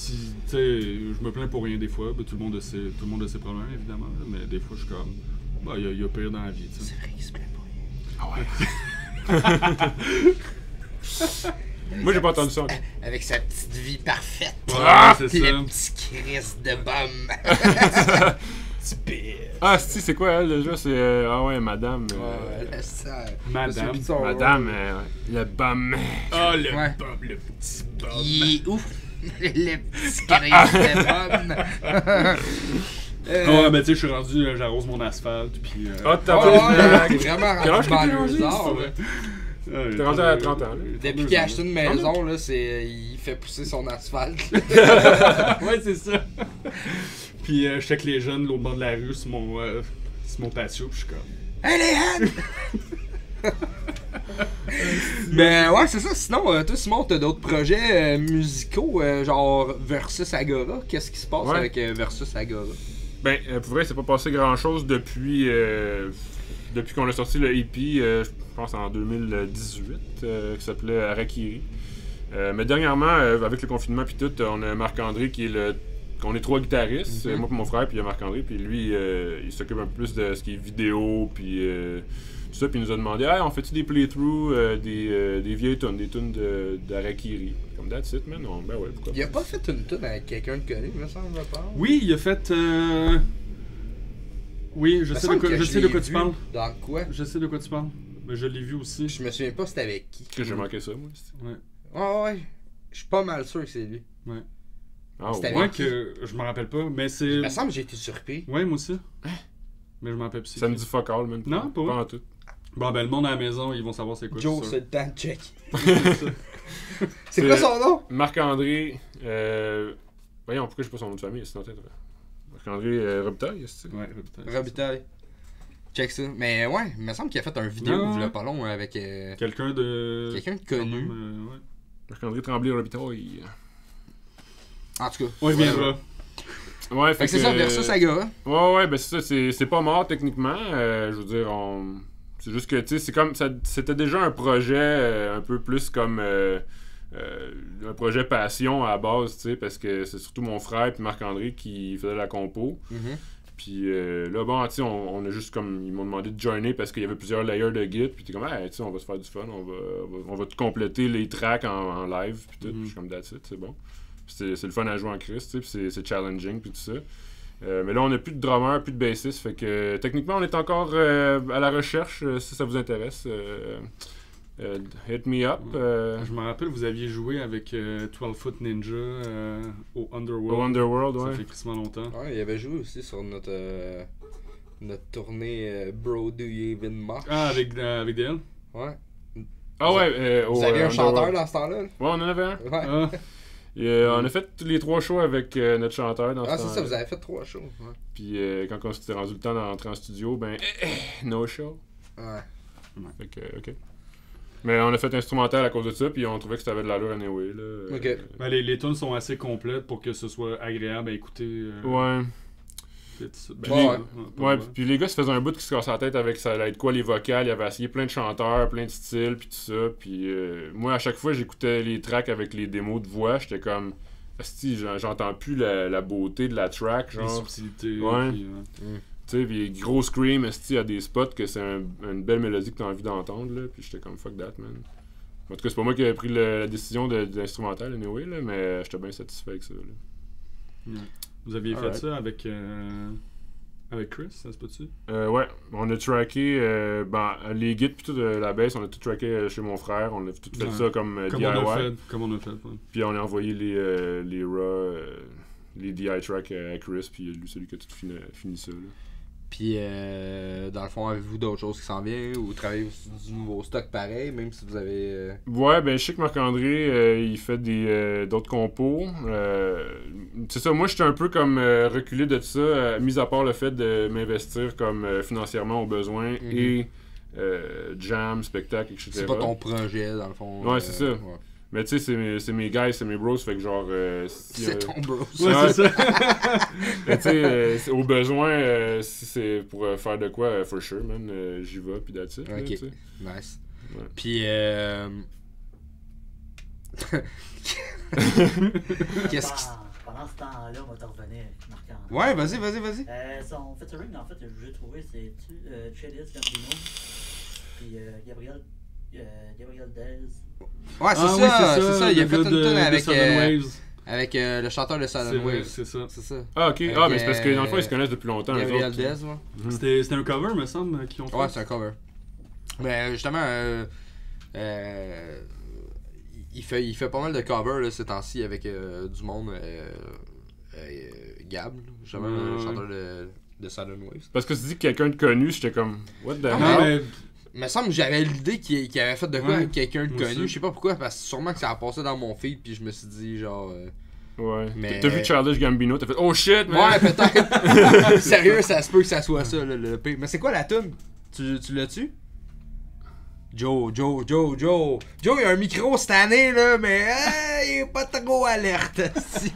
S2: sais, je me plains pour rien des fois. Ben, tout le monde a ses problèmes, évidemment. Là, mais des fois, je suis comme... Bah, il y a pire dans la vie, tu sais.
S1: C'est vrai qu'il se plaît pas rien.
S3: Ah ouais. Moi, j'ai pas entendu ça encore.
S1: Avec sa petite vie parfaite.
S2: Ouais, c'est
S1: Pis
S2: ça.
S1: le petit Chris de bum. Petit pire.
S3: Ah, c'est quoi, elle, déjà? C'est... ah ouais, madame.
S1: Ouais, laisse ça.
S2: Madame.
S3: Madame, le bum.
S2: Ah, le
S1: Ouais.
S2: bum, le petit bum.
S1: Il est ouf. Le petit Chris de bum.
S2: Ah ouais, mais tu sais, je suis rendu, j'arrose mon asphalte, puis...
S3: Ah, t'as
S1: Ouais,
S3: pas
S1: t'es vraiment
S3: Quel âge
S1: rendu
S3: que t'es rendu,
S1: banlieusard, là.
S3: T'es rendu à 30 ans, là.
S1: Depuis qu'il a acheté une maison, là, il fait pousser son asphalte.
S2: Ouais, c'est ça. Puis je check les jeunes l'autre bord de la rue sur mon patio, puis je suis comme...
S1: Allez, Anne! Ben ouais, c'est ça. Sinon, toi, Simon, t'as d'autres projets musicaux, genre Versus Agora. Qu'est-ce qui se passe
S3: Ouais.
S1: avec Versus Agora?
S3: Ben, pour vrai, c'est pas passé grand-chose depuis qu'on a sorti le EP, je pense en 2018, qui s'appelait Harakiri. Mais dernièrement, avec le confinement puis tout, on a Marc-André qui est on est 3 guitaristes, moi et mon frère, puis il y a Marc-André, puis lui, il s'occupe un peu plus de ce qui est vidéo, puis tout ça, puis il nous a demandé « Hey, on fait-tu des playthroughs, des vieilles tunes, des tunes d'Harakiri? » Comme that's it, man. Ben ouais, pourquoi
S1: Il a pas fait une tune avec quelqu'un de connu, me semble, je pense.
S2: Oui, il a fait... Oui, je sais de quoi tu parles.
S1: Dans quoi?
S2: Je sais de quoi tu parles. Mais je l'ai vu aussi.
S1: Je me souviens pas c'était avec qui.
S3: que j'ai manqué ça, moi?
S2: Ouais.
S1: Ouais. Je suis pas mal sûr que c'est lui.
S3: Ah
S1: C'était
S3: ouais.
S2: Ouais, que je me rappelle pas, mais c'est...
S1: Il me semble que j'ai été surpris.
S2: Ouais, moi aussi. Mais je m'en rappelle plus.
S3: Ça me dit fuck all, man.
S2: Non, pas vrai.
S3: en tout.
S2: Bon, ben, le monde à la maison, ils vont savoir c'est quoi.
S1: Joe,
S2: c'est
S1: c'est
S2: sûr.
S1: le temps de check.
S3: C'est-
S1: C'est quoi son nom?
S3: Marc-André, voyons, pourquoi je sais pas son nom de famille, c'est dans la tête. Marc-André Robitaille, c'est ça?
S2: Ouais, peut-être.
S1: Robitaille. Check ça. Mais ouais, il me semble qu'il a fait un vidéo,
S2: Non.
S1: il pas long, avec
S2: Quelqu'un de...
S1: quelqu'un de
S2: quand
S1: connu.
S2: même, ouais.
S3: Marc-André Tremblay Robitaille.
S1: En tout cas.
S2: On y viendra.
S3: Ouais,
S1: Fait que c'est ça, Versus Agora.
S3: Ouais, ben c'est ça, c'est pas mort techniquement. Je veux dire, c'est juste que, tu sais, c'est comme. C'était déjà un projet un peu plus comme. Un projet passion à la base, tu sais, parce que c'est surtout mon frère et Marc-André qui faisaient la compo. Puis là, bon, tu sais, on a juste comme. Ils m'ont demandé de joiner parce qu'il y avait plusieurs layers de git. Puis t'es comme, hey, tu sais, on va se faire du fun. On va tout compléter les tracks en live. Puis tout. Puis je suis comme, that's it, c'est bon. Puis c'est le fun à jouer en Christ, tu sais. Puis c'est challenging. Puis tout ça. Mais là, on n'a plus de drummer, plus de bassiste. Fait que techniquement, on est encore à la recherche. Si ça vous intéresse, hit me up.
S2: Je me rappelle, vous aviez joué avec 12 Foot Ninja au Underworld.
S3: Au Underworld,
S2: Ça
S3: ouais.
S2: fait crissement longtemps.
S1: Ouais, il avait joué aussi sur notre tournée Bro Do You Even Mosh.
S2: Ah, avec DL?
S1: Ouais.
S3: Ah ouais,
S1: Vous
S3: au
S1: aviez un chanteur
S3: Underworld.
S1: dans ce temps-là?
S3: Ouais, on en avait un.
S1: Ouais.
S2: Ah,
S3: Et, on a fait les 3 shows avec notre chanteur dans
S1: Ah,
S3: ce
S1: c'est
S3: temps-là.
S1: ça, vous avez fait 3 shows. Ouais.
S3: Puis quand on s'était rendu le temps d'entrer en studio, ben, no show.
S1: Ouais.
S3: Fait que, ok. Mais on a fait instrumental à cause de ça, puis on trouvait que ça avait de l'allure anyway, là.
S1: Ok.
S2: ben, les tunes sont assez complètes pour que ce soit agréable à écouter.
S3: Ouais.
S2: Ben,
S1: Ouais.
S3: Ouais, puis les gars se faisaient un bout qui se cassait la tête avec ça allait être quoi les vocales, il avait essayé plein de chanteurs, plein de styles, puis tout ça, puis moi à chaque fois j'écoutais les tracks avec les démos de voix, j'étais comme asti, j'entends plus la beauté de la track,
S2: Les
S3: genre,
S2: subtilités.
S3: Ouais.
S2: puis,
S3: tu sais, puis gros scream, asti, à des spots que c'est une belle mélodie que t'as envie d'entendre, là, puis j'étais comme fuck that, man. En tout cas, c'est pas moi qui ai pris la décision de l'instrumental, anyway, là, mais j'étais bien satisfait avec ça, là.
S2: Ouais. Vous aviez fait
S3: Alright.
S2: ça avec Chris, ça se peut-tu?
S3: Ouais, on a tracké les guides puis toute la bass, on a tout tracké chez mon frère, on a tout fait
S2: Ouais.
S3: ça comme
S2: Comme
S3: DIY.
S2: on a fait, ouais.
S3: Puis on a envoyé les raw, les DI tracks à Chris, puis lui, celui qui a tout fini ça. Là.
S1: Puis, dans le fond, avez-vous d'autres choses qui s'en viennent ou travaillez sur du nouveau stock pareil, même si vous avez.
S3: Ouais, ben je sais que Marc-André, il fait d'autres compos. C'est ça, moi j'étais un peu comme reculé de ça, mis à part le fait de m'investir comme financièrement aux besoins et jam, spectacle, etc.
S1: C'est pas ton projet, dans le fond.
S3: Ouais, c'est ça.
S1: Ouais.
S3: Mais tu sais, c'est mes guys, c'est mes bros, fait que genre...
S1: C'est ton bro.
S2: Ouais,
S3: Ouais.
S2: c'est ça.
S3: Mais tu sais, au besoin, si c'est pour faire de quoi, for sure, man, j'y vais, puis that's it. là,
S1: Ok,
S3: tu sais.
S1: nice.
S3: Ouais.
S1: Puis, qu'est-ce qui.
S4: Pendant ce temps-là, on va te revenir avec Marc-André.
S1: Ouais, vas-y.
S4: Son featuring, en fait, j'ai trouvé, c'est Chedis Gambino, puis Gabriel Dez.
S1: Ouais, c'est
S2: Ah oui,
S1: ça. Il a
S2: le
S1: fait
S2: gars
S1: une
S2: de
S1: tune
S2: Southern Waves.
S1: avec le chanteur de
S2: C'est
S1: Southern
S2: vrai,
S1: Waves.
S2: c'est ça.
S1: C'est ça.
S3: Ah, ok.
S1: Avec,
S3: Mais c'est parce que dans le fond, ils se connaissent depuis longtemps, les
S1: Gabriel
S3: autres.
S1: Dez, ouais.
S2: C'était un cover, me semble, qu'ils ont fait.
S1: Ouais, c'est un cover. Mais justement, il fait pas mal de covers là, ces temps-ci avec du monde. Gab, justement, le
S2: Ouais.
S1: chanteur de Southern Waves.
S3: Parce que tu dis quelqu'un de connu, j'étais comme, what the
S1: Ah,
S2: Non,
S3: hell?
S2: mais
S1: Il me semble que j'avais l'idée qu'il avait fait de quoi
S2: Ouais,
S1: avec quelqu'un de
S2: moi
S1: connu.
S2: aussi.
S1: Je sais pas pourquoi, parce que sûrement que ça a passé dans mon feed, puis je me suis dit, genre.
S3: Ouais.
S1: Mais-
S3: T'as vu Childish Gambino, t'as fait, oh shit, man!
S1: Ouais, peut-être. Sérieux, ça se peut que ça soit ça, le P. Mais c'est quoi la tune? Tu l'as-tu? Joe, il a un micro cette année, là, mais il est pas trop alerte. si.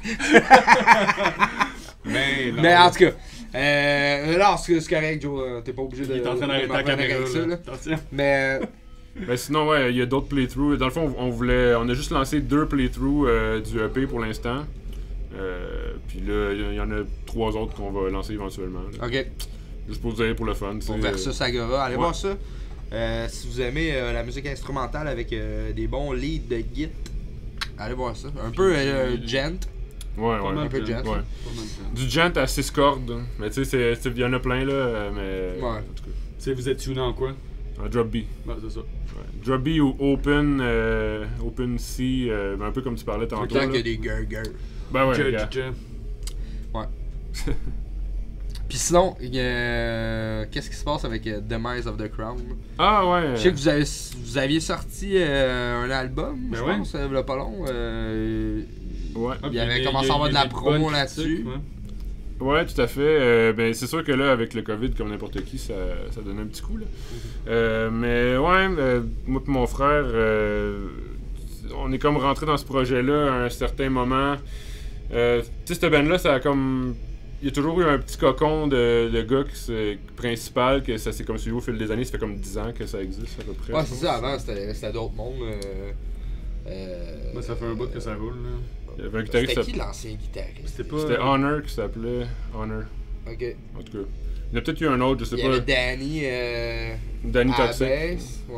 S2: Mais, non,
S1: Mais en tout cas, non, c'est correct, Joe. T'es pas obligé de.
S2: il est en train d'arrêter
S1: de
S2: la
S1: m'en prendre
S2: caméra.
S1: avec ça,
S2: Là.
S1: là.
S2: Attention.
S1: Mais.
S3: Ben sinon, ouais, il y a d'autres playthroughs. Dans le fond, on a juste lancé 2 playthroughs du EP pour l'instant. Puis là, il y en a 3 autres qu'on va lancer éventuellement. Là.
S1: Ok.
S3: Juste pour vous dire pour le fun.
S1: Pour
S3: c'est,
S1: Versus Agora. Allez
S3: ouais.
S1: voir ça. Si vous aimez la musique instrumentale avec des bons leads de git, allez voir ça. Un peu gent.
S3: Ouais,
S2: Pas
S3: ouais.
S2: mal
S1: un peu de
S2: de
S1: jazz.
S3: Ouais.
S2: Pas mal de
S3: Du gent à 6 cordes. Mais tu sais, il y en a plein là. Mais.
S1: Ouais.
S3: En tout cas,
S2: Tu sais, vous êtes tuné en quoi?
S3: en drop B.
S2: Ouais, c'est ça.
S3: Ouais. Drop B ou Open C, un peu comme tu parlais
S1: Tout le
S3: tantôt.
S1: temps
S3: là.
S1: qu'il y a des gurgurs.
S3: Ben ouais,
S2: Judge,
S3: gars.
S1: Puis sinon, qu'est-ce qui se passe avec Demise of the Crown?
S3: Ah ouais.
S1: Je sais que vous aviez sorti un album,
S2: Ben
S1: je
S2: ouais.
S1: pense, il y a pas long.
S3: Ouais.
S2: Ah,
S1: Il avait
S2: puis
S1: commencé à avoir de la
S2: des
S1: promo
S2: bonnes
S1: là-dessus.
S2: critiques, ouais.
S3: Ouais, tout à fait. Ben, c'est sûr que là, avec le COVID, comme n'importe qui, ça donne un petit coup. Là. Mais ouais, moi et mon frère, on est comme rentré dans ce projet-là à un certain moment. Tu sais, cette band-là, ça a comme. Il y a toujours eu un petit cocon de gars principal, que ça s'est comme suivi au fil des années. Ça fait comme 10 ans que ça existe à peu près.
S1: Ouais,
S3: je
S1: c'est
S3: pense.
S1: ça, avant c'était d'autres mondes.
S2: Ben, ça fait un bout que ça roule. Là.
S3: Il y avait un guitariste
S1: C'était
S3: qui
S1: qui l'ancien guitariste?
S2: C'était pas.
S3: C'était Honor qui s'appelait Honor.
S1: Ok.
S3: En tout cas. Il y en a peut-être eu un autre, je sais
S1: Il y
S3: pas.
S1: avait Danny
S3: Danny
S1: à la
S3: Toxic.
S1: bass. Ouais.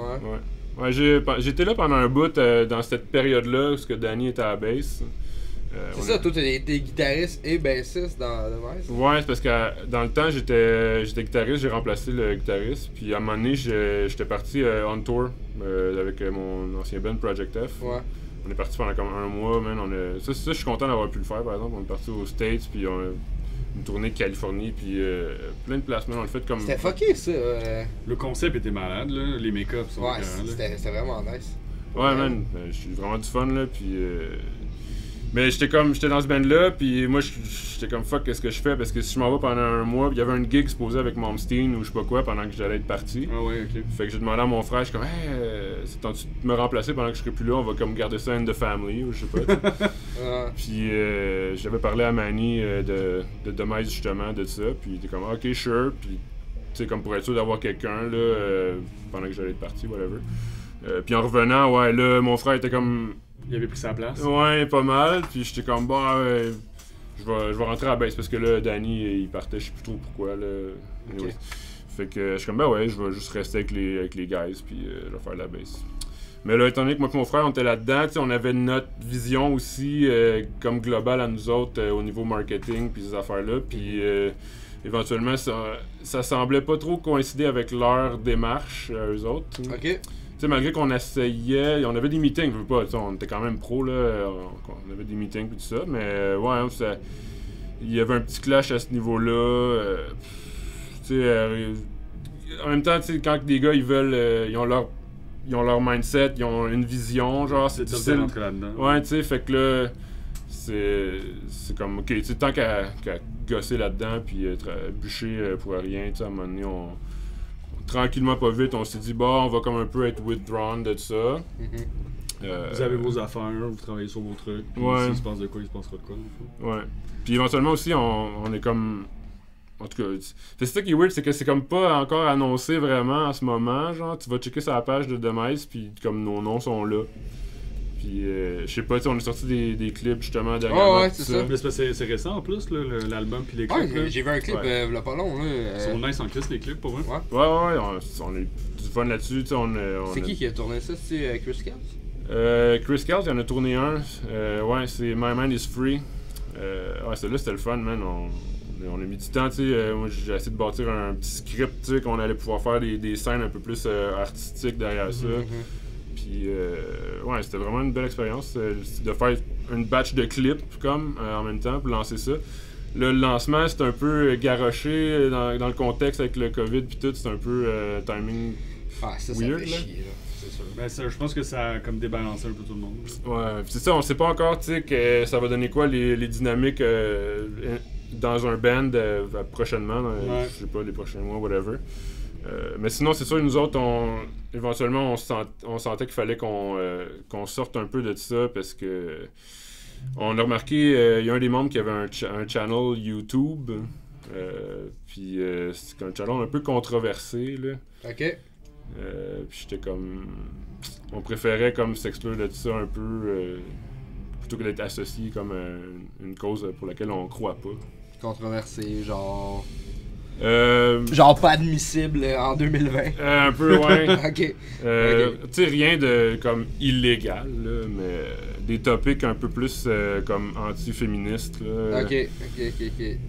S3: Ouais. Ouais, j'étais là pendant un bout dans cette période-là où Danny était à la bass.
S1: C'est ça, toi t'es guitariste et bassiste dans Demise?
S3: Ouais, c'est parce que dans le temps j'étais guitariste, j'ai remplacé le guitariste, puis à un moment donné j'étais parti on tour avec mon ancien band Project F.
S1: Ouais.
S3: On est parti pendant comme un mois, man. Ça, je suis content d'avoir pu le faire par exemple. On est parti aux States, puis on a une tournée de Californie, puis plein de placements. On le fait comme.
S1: C'était fucké ça.
S2: Le concept était malade, là. Les make-ups sont
S1: Ouais,
S2: écœurants, là.
S1: c'était vraiment nice.
S3: Ouais, man, je suis vraiment du fun là, puis. Mais j'étais dans ce band-là, puis moi j'étais comme fuck, qu'est-ce que je fais? Parce que si je m'en vais pendant un mois, il y avait un gig supposé avec Momstein ou je sais pas quoi pendant que j'allais être parti.
S2: Ah ouais, ok.
S3: Fait que j'ai demandé à mon frère, je suis comme, hey, c'est temps de me remplacer pendant que je serai plus là, on va comme garder ça in the family ou je sais pas.
S1: Ouais.
S3: Puis j'avais parlé à Manny de Demise justement de ça, puis il était comme, ok, sure, puis tu sais, comme pour être sûr d'avoir quelqu'un là, pendant que j'allais être parti, whatever. Puis en revenant, ouais, là, mon frère était comme.
S2: Il avait pris sa place.
S3: Ouais, pas mal. Puis j'étais comme, bah, je vais rentrer à la baisse parce que là, Danny, il partait, je sais plus trop pourquoi. Là. Anyway.
S1: Ok.
S3: Fait que je suis comme, bah ouais, je vais juste rester avec les guys, puis je vais faire la baisse. Mais là, étant donné que moi et mon frère, on était là-dedans, tu sais, on avait notre vision aussi comme globale à nous autres au niveau marketing puis ces affaires-là. Puis éventuellement, ça semblait pas trop coïncider avec leur démarche à eux autres.
S1: Ok.
S3: Tu sais, malgré qu'on essayait, on avait des meetings, je veux pas, tu sais, on était quand même pro, là, on avait des meetings et tout ça, mais ouais, il y avait un petit clash à ce niveau-là. Tu sais, en même temps, tu sais, quand des gars, ils veulent, ils ont leur mindset, ils ont une vision, genre, c'est difficile.
S2: de rentrer là-dedans.
S3: Ouais, tu sais, fait que là, c'est comme, ok, tu sais, tant qu'à gosser là-dedans, puis bûcher pour rien, tu sais, à un moment donné, tranquillement, pas vite, on s'est dit, bon, on va comme un peu être withdrawn de ça.
S2: Vous avez vos affaires, vous travaillez sur vos trucs, puis s'il se passe de quoi, il se passera de quoi, dans le fond.
S3: Ouais. Puis éventuellement aussi, on est comme... En tout cas, c'est ça qui est weird, c'est que c'est comme pas encore annoncé vraiment en ce moment, genre, tu vas checker sur la page de Demise, puis comme nos noms sont là. Puis, je sais pas, on a sorti des clips justement dernièrement.
S1: Ouais, c'est ça.
S2: Mais c'est récent en plus, là, l'album puis les clips.
S1: Ouais, j'ai vu un clip,
S3: Ouais.
S1: là, pas long, là.
S2: Ils sont nice en Christ, les clips, pour vrai.
S1: Ouais.
S3: Ouais, on a eu du fun là-dessus, tu sais,
S1: C'est qui a tourné ça? C'est Chris Cass?
S3: Chris Kells, il en a tourné un. Ouais, c'est My Mind is Free. Ouais, celui-là, c'était le fun, man. On a mis du temps, tu sais. Moi, j'ai essayé de bâtir un petit script, tu sais, qu'on allait pouvoir faire des scènes un peu plus artistiques derrière ça. Puis, ouais, c'était vraiment une belle expérience de faire une batch de clips, comme, en même temps, pour lancer ça. Là, le lancement, c'est un peu garoché dans le contexte avec le COVID, puis tout. C'est un peu timing.
S1: Ah, ça
S3: weird,
S1: fait
S3: là.
S1: chier, là. C'est sûr.
S2: Ben, je pense que ça a comme débalancé un peu tout le monde.
S3: Ouais, pis c'est ça, on sait pas encore, tu sais, que ça va donner quoi les dynamiques dans un band prochainement, je sais pas, les prochains mois, whatever. Mais sinon, c'est sûr, nous autres, éventuellement, on sentait qu'il fallait qu'on sorte un peu de ça parce que on a remarqué, il y a un des membres qui avait un channel YouTube, puis c'est un channel un peu controversé, là.
S1: Ok.
S3: Puis j'étais comme... On préférait comme s'exclure de ça un peu plutôt que d'être associé comme une cause pour laquelle on croit pas.
S1: Controversé, genre.
S3: Euh,
S1: Genre pas admissible en 2020.
S3: un peu loin.
S1: Ok.
S3: Tu sais, rien de comme illégal, là, mais des topics un peu plus comme anti-féministes. Là.
S1: Ok.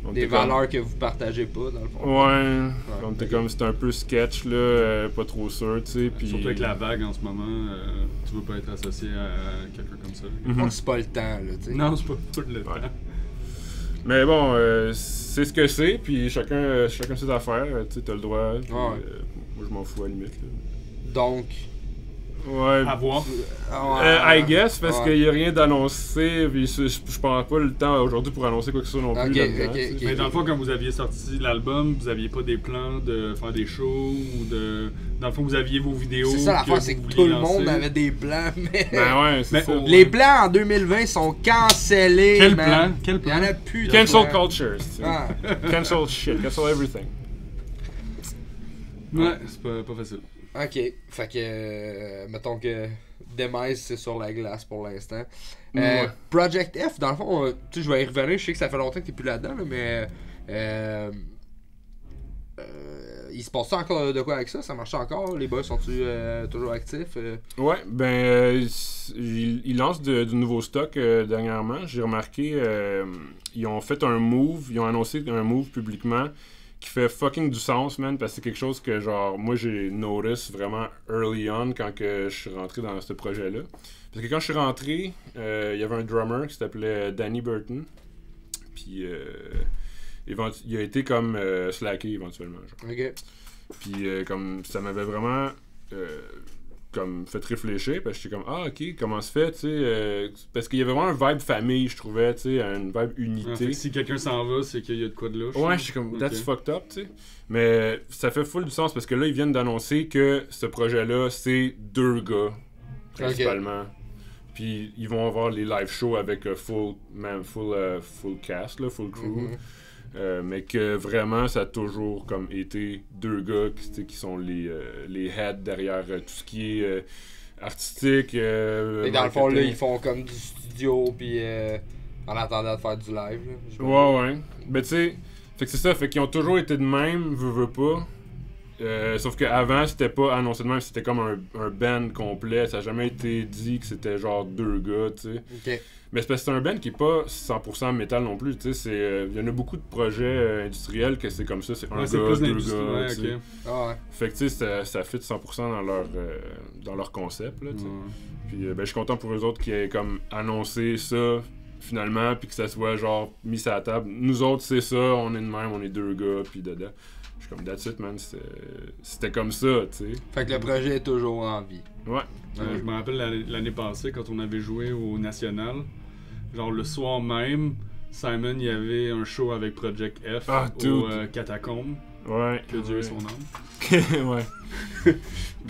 S3: On
S1: Des
S3: était
S1: valeurs
S3: comme-
S1: que vous partagez pas, dans le fond.
S3: Ouais, on était
S1: ok.
S3: comme c'était un peu sketch, là, pas trop sûr, tu sais. Puis...
S2: Surtout avec la vague en ce moment, tu veux pas être associé à quelqu'un comme ça.
S3: Mhm.
S1: C'est pas le temps, là, tu sais.
S2: Non, c'est pas tout le temps.
S3: Mais bon, c'est ce que c'est, puis chacun ses affaires, tu sais, t'as le droit. Puis,
S1: Ouais.
S3: moi, je m'en fous à la limite. Là.
S1: Donc.
S3: Ouais.
S2: À voir.
S3: I guess, parce
S1: ouais.
S3: qu'il n'y a rien d'annoncé, puis je prends pas le temps aujourd'hui pour annoncer quoi que ce soit non plus.
S1: Ok,
S3: là-dedans,
S1: ok,
S3: tu sais.
S1: ok.
S2: Mais dans le fond, quand vous aviez sorti l'album, vous aviez pas des plans de faire des shows ou de. Dans le fond, vous aviez vos vidéos.
S1: C'est ça l'affaire,
S2: que
S1: c'est
S2: vous
S1: que
S2: vouliez
S1: tout le monde
S2: lancer.
S1: avait des plans, mais.
S3: Ben ouais, c'est
S2: Mais
S3: ça.
S1: Les plans en 2020 sont cancellés.
S2: Quel
S1: man.
S2: plan? Quel
S1: Il y en
S2: plan?
S1: a plus de
S3: Cancel
S1: plans.
S3: culture, tu sais.
S1: Ah.
S3: Cancel shit, cancel everything.
S2: Ouais, c'est pas facile.
S1: Ok, fait que mettons que Demise c'est sur la glace pour l'instant.
S3: Ouais.
S1: Project F, dans le fond, tu sais, je vais y revenir, je sais que ça fait longtemps que t'es plus là-dedans, là, mais il se passe encore de quoi avec ça? Ça marche encore? Les boys sont-tu toujours actifs?
S3: Ouais, ben, ils lancent du nouveau stock dernièrement. J'ai remarqué, ils ont fait un move, ils ont annoncé un move publiquement qui fait fucking du sens, man, parce que c'est quelque chose que, genre, moi j'ai notice vraiment early on quand que je suis rentré dans ce projet-là. Parce que quand je suis rentré, il y avait un drummer qui s'appelait Danny Burton. Puis, il a été comme slacké éventuellement, genre.
S1: Ok.
S3: Puis comme ça m'avait vraiment comme fait réfléchir parce que j'étais comme ah ok comment se fait tu sais parce qu'il y avait vraiment un vibe famille je trouvais tu sais une vibe
S2: Ah, fait
S3: unité.
S2: que si quelqu'un s'en va, c'est qu'il y a de quoi de louche.
S3: Ouais, je suis comme
S2: Ok.
S3: that's fucked up tu sais. Mais ça fait full du sens parce que là ils viennent d'annoncer que ce projet-là c'est 2 gars principalement. Puis ils vont avoir les live shows avec full cast là, full crew.
S1: Mhm.
S3: Mais que vraiment ça a toujours comme été 2 gars qui sont les heads derrière tout ce qui est artistique.
S1: Et dans le fond, là,
S3: marketing.
S1: ils font comme du studio, puis en attendant de faire du live. Là,
S3: Ouais. Ben tu sais, fait que c'est ça, fait qu'ils ont toujours été de même, veux pas. Sauf qu'avant, c'était pas annoncé de même, c'était comme un band complet. Ça a jamais été dit que c'était genre 2 gars, tu sais.
S1: Ok.
S3: Mais c'est parce que c'est un band qui est pas 100% métal non plus, tu sais. Il y en a beaucoup de projets industriels que c'est comme ça, c'est un
S2: Ouais,
S3: gars,
S2: c'est plus
S3: 2
S2: d'industrie.
S3: gars,
S2: Ouais,
S3: tu sais.
S2: ok.
S1: Ah ouais.
S3: Fait que tu sais, ça fit 100% dans leur concept, là, tu sais.
S2: Ouais.
S3: Puis ben, je suis content pour eux autres qui aient comme annoncé ça finalement, puis que ça soit genre mis sur la table. Nous autres, c'est ça, on est de même, on est 2 gars, puis dedans. Je suis comme, that's it, man. C'était comme ça, tu sais.
S1: Fait que le projet est toujours en vie.
S3: Ouais.
S2: Je me rappelle l'année passée, quand on avait joué au National, genre le soir même, Simon, il y avait un show avec Project F au Catacombe.
S3: Ouais.
S2: Que Dieu ait son âme.
S3: Ouais.
S2: Puis,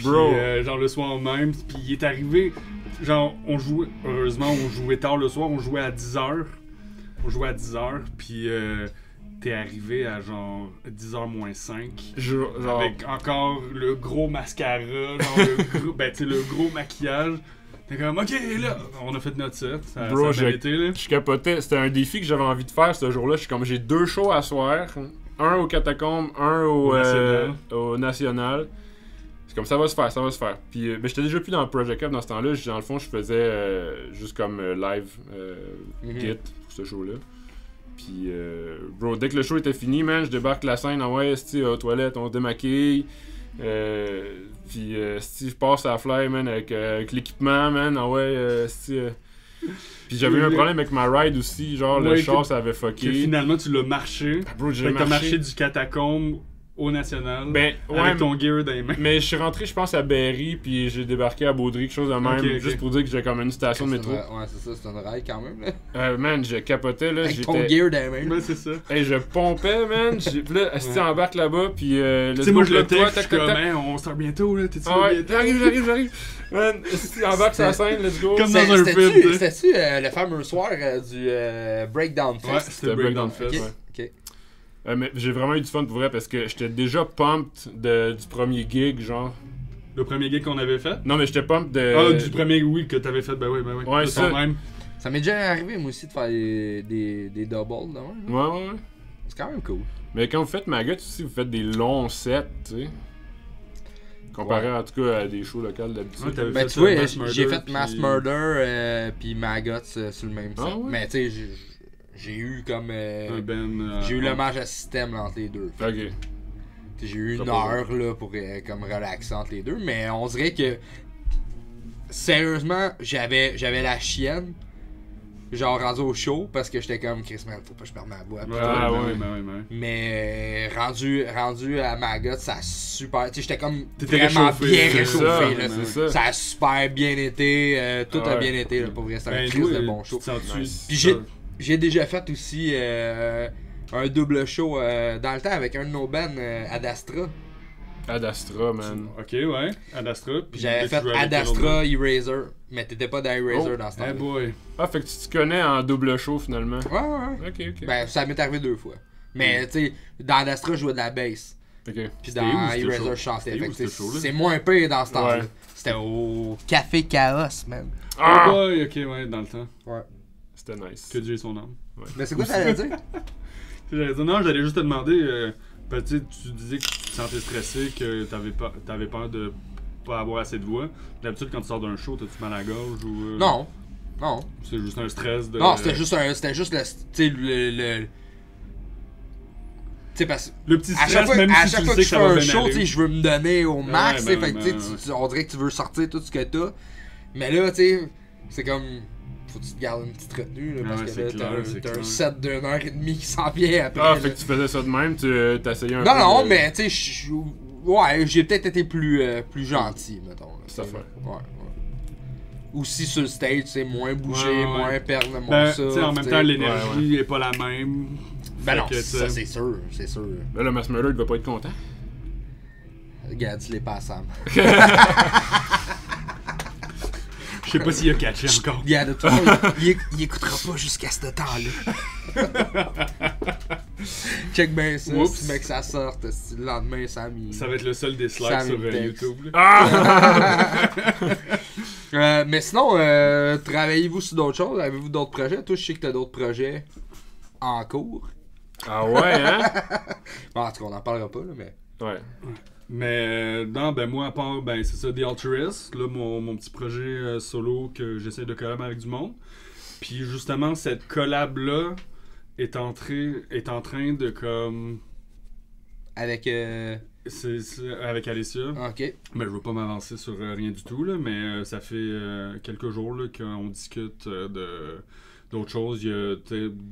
S3: Bro.
S2: genre le soir même, puis il est arrivé, genre heureusement on jouait tard le soir, on jouait à 10h. On jouait à 10h, puis t'es arrivé à genre 10h moins 5.
S3: Genre...
S2: Avec encore le gros mascara, genre le gros, ben tu sais, le gros maquillage. T'es comme, ok, là, on a fait notre set. Ça,
S3: Bro,
S2: ça a bien été, là.
S3: je capotais. C'était un défi que j'avais envie de faire ce jour-là. Je suis comme, j'ai 2 shows à soir. Un au Catacombe, un au National. C'est comme, ça va se faire. Puis, ben, j'étais déjà plus dans Project F dans ce temps-là. Dans le fond, je faisais juste comme live kit pour ce show-là. Puis, bro, dès que le show était fini, man, je débarque la scène, ah ouais, aux toilettes, on se démaquille. Puis, je passe à la fly, man, avec l'équipement, man, ah ouais, Puis j'avais eu un problème avec ma ride aussi, genre le char ça avait fucké.
S2: Que finalement tu l'as marché.
S3: Bro,
S2: Fait que t'as marché du Catacombe au National.
S3: Ben, ouais,
S2: avec ton gear dans les mains.
S3: mais je suis rentré, je pense, à Berry, puis j'ai débarqué à Baudry, quelque chose de même,
S2: Ok.
S3: juste pour dire que j'ai comme une station de métro.
S1: Ouais, c'est ça, c'est une ride quand même, là.
S3: Man, je capotais, là.
S1: Avec ton gear dans les mains.
S2: Ouais, c'est ça.
S3: Hey, je pompais, man. Puis là, asti embarque là-bas, puis
S2: Tu sais, moi je le texte, je suis comme, hey, on sort bientôt, là. T'es-tu
S3: Ah ouais,
S2: bientôt?
S3: j'arrive. Man, asti embarque sur la scène, let's go.
S2: Comme dans un film, tu sais.
S1: C'était-tu le fameux soir du Breakdown Fest?
S2: Ouais,
S3: C'était Breakdown Fest,
S1: Ok.
S3: ouais.
S1: Ok.
S3: Mais j'ai vraiment eu du fun pour vrai parce que j'étais déjà pumped du premier gig, genre.
S2: Le premier gig qu'on avait fait.
S3: Non, mais j'étais pumped de.
S2: Ah, du premier, oui, que t'avais fait, ben oui.
S3: Ouais,
S2: De
S3: ça.
S2: ton même.
S1: Ça m'est déjà arrivé, moi aussi, de faire des doubles, là.
S3: Ouais.
S1: C'est quand même cool.
S3: Mais quand vous faites Maggot aussi, vous faites des longs sets, tu sais. Comparé en tout cas à des shows locales d'habitude.
S2: Ouais, t'avais
S1: Ben,
S2: fait
S1: tu vois,
S2: Mass Murder,
S1: j'ai fait
S2: puis-
S1: Mass Murder puis Maggots sur le même set.
S3: Ah ouais?
S1: Mais tu sais, j'ai eu comme.
S2: Un ben,
S1: j'ai eu l'hommage à système entre les deux.
S3: Ok.
S1: T'sais, j'ai eu
S3: Ça
S1: une
S3: pas
S1: heure là, pour comme relaxer entre les deux. Mais on dirait que. Sérieusement, j'avais la chienne. Genre rendu au show parce que j'étais comme Chris, man, faut pas que je perde ma voix.
S3: Ah, ouais.
S1: Mais rendu à Maggot, ça a super. T'sais, j'étais comme
S2: T'étais
S1: vraiment
S2: réchauffé,
S1: bien
S2: c'est
S1: réchauffé.
S3: ça,
S1: Là.
S3: c'est ça.
S1: Ça a super bien été. Tout
S3: Ah
S1: a
S3: ouais.
S1: bien été. Là, pour vrai, c'est un
S2: Ben,
S1: Chris
S2: nous,
S1: de bon show.
S2: tu te sens-tu-
S3: Nice.
S1: Puis j'ai déjà fait aussi un double show dans le temps avec un de nos bands, Ad Astra.
S3: Ad Astra, man.
S2: Ok, ouais. Ad Astra.
S1: Puis j'avais fait Ad Astra, Eraser. Mais t'étais pas dans Eraser
S3: Oh.
S1: dans ce
S2: Hey
S1: temps-là.
S2: boy.
S3: Ah, fait que tu te connais en double show finalement.
S1: Ouais.
S3: Ok.
S1: Ben, ça m'est arrivé 2 fois. Mais tu sais, dans Ad Astra, je jouais de la bass.
S3: Ok.
S1: Puis
S2: C'était
S1: dans
S2: où, ce
S1: Eraser,
S2: show?
S1: je chantais.
S2: C'était
S1: Fait
S2: où,
S1: que
S2: ce
S1: c'est-
S2: show-là?
S1: c'est moins pire dans ce temps-là.
S3: Ouais.
S1: C'était au Café Chaos, man.
S3: Ah!
S2: Oh boy, ok, ouais, dans le temps.
S1: Ouais.
S3: C'était nice.
S2: Que Dieu ait son âme.
S1: Mais c'est quoi ça allait dire?
S2: J'allais dire, non, j'allais juste te demander, tu disais que tu te sentais stressé, que t'avais peur de pas avoir assez de voix. D'habitude, quand tu sors d'un show, t'as-tu mal à la gorge ou.
S1: Non.
S2: C'est juste un stress de.
S1: Non, c'était juste le. Tu sais, le. Tu sais, parce
S2: Le petit
S1: à
S2: stress,
S1: chaque fois,
S2: même
S1: à
S2: si
S1: chaque
S2: tu
S1: fois
S2: sais
S1: que
S2: que
S1: je
S2: ça
S1: fais
S2: va
S1: un
S2: bien
S1: show,
S2: aller.
S1: tu sais, je veux me donner au max,
S2: Ouais,
S1: tu sais, fait que
S2: ben,
S1: on dirait que tu veux sortir tout ce que t'as. Mais là, tu sais, c'est comme. Faut que tu te gardes une petite retenue, là, parce
S2: Ouais,
S1: que
S2: c'est
S1: là,
S2: clair, c'est
S1: t'as un
S2: clair.
S1: set d'1h30 qui s'en vient après.
S3: Ah,
S1: là.
S3: fait que tu faisais ça de même, tu t'essayais un peu.
S1: Non,
S3: de-
S1: mais tu sais, ouais, j'ai peut-être été plus gentil, mettons. Là,
S3: Ça
S1: tu sais,
S3: fait.
S1: Ouais. Aussi sur le stage, c'est moins bouger,
S2: Ouais.
S1: moins perdre le
S2: Ben,
S1: morceau.
S2: tu sais, en même temps, l'énergie est pas la même.
S1: Ben non,
S2: Fait que,
S1: ça
S2: tu sais,
S1: c'est sûr.
S3: Ben là, Mass Murder, il va pas être content.
S1: Regarde, tu l'es pas à Sam.
S2: Je sais pas s'il a catché encore.
S1: Regarde, de toute façon, il écoutera pas jusqu'à ce temps-là. Check bien ça,
S2: Oups.
S1: si mec ça sorte, si le lendemain Sam il...
S2: Ça va être le seul des slides
S1: Ça
S2: sur
S1: me texte.
S2: YouTube. là.
S3: Ah!
S1: Mais sinon, travaillez-vous sur d'autres choses? Avez-vous d'autres projets? Toi, je sais que t'as d'autres projets en cours.
S3: Ah ouais, hein?
S1: Bon, en tout cas, on n'en parlera pas, là, mais...
S3: Ouais.
S2: Mais non, ben moi, à part, ben c'est ça, The Altruist, là, mon petit projet solo que j'essaie de collaborer avec du monde. Puis justement, cette collab-là est en train de comme...
S1: Avec.
S2: C'est avec Alicia.
S1: Ok.
S2: Mais je veux pas m'avancer sur rien du tout, là, mais ça fait quelques jours là, qu'on discute d'autres choses. Il y a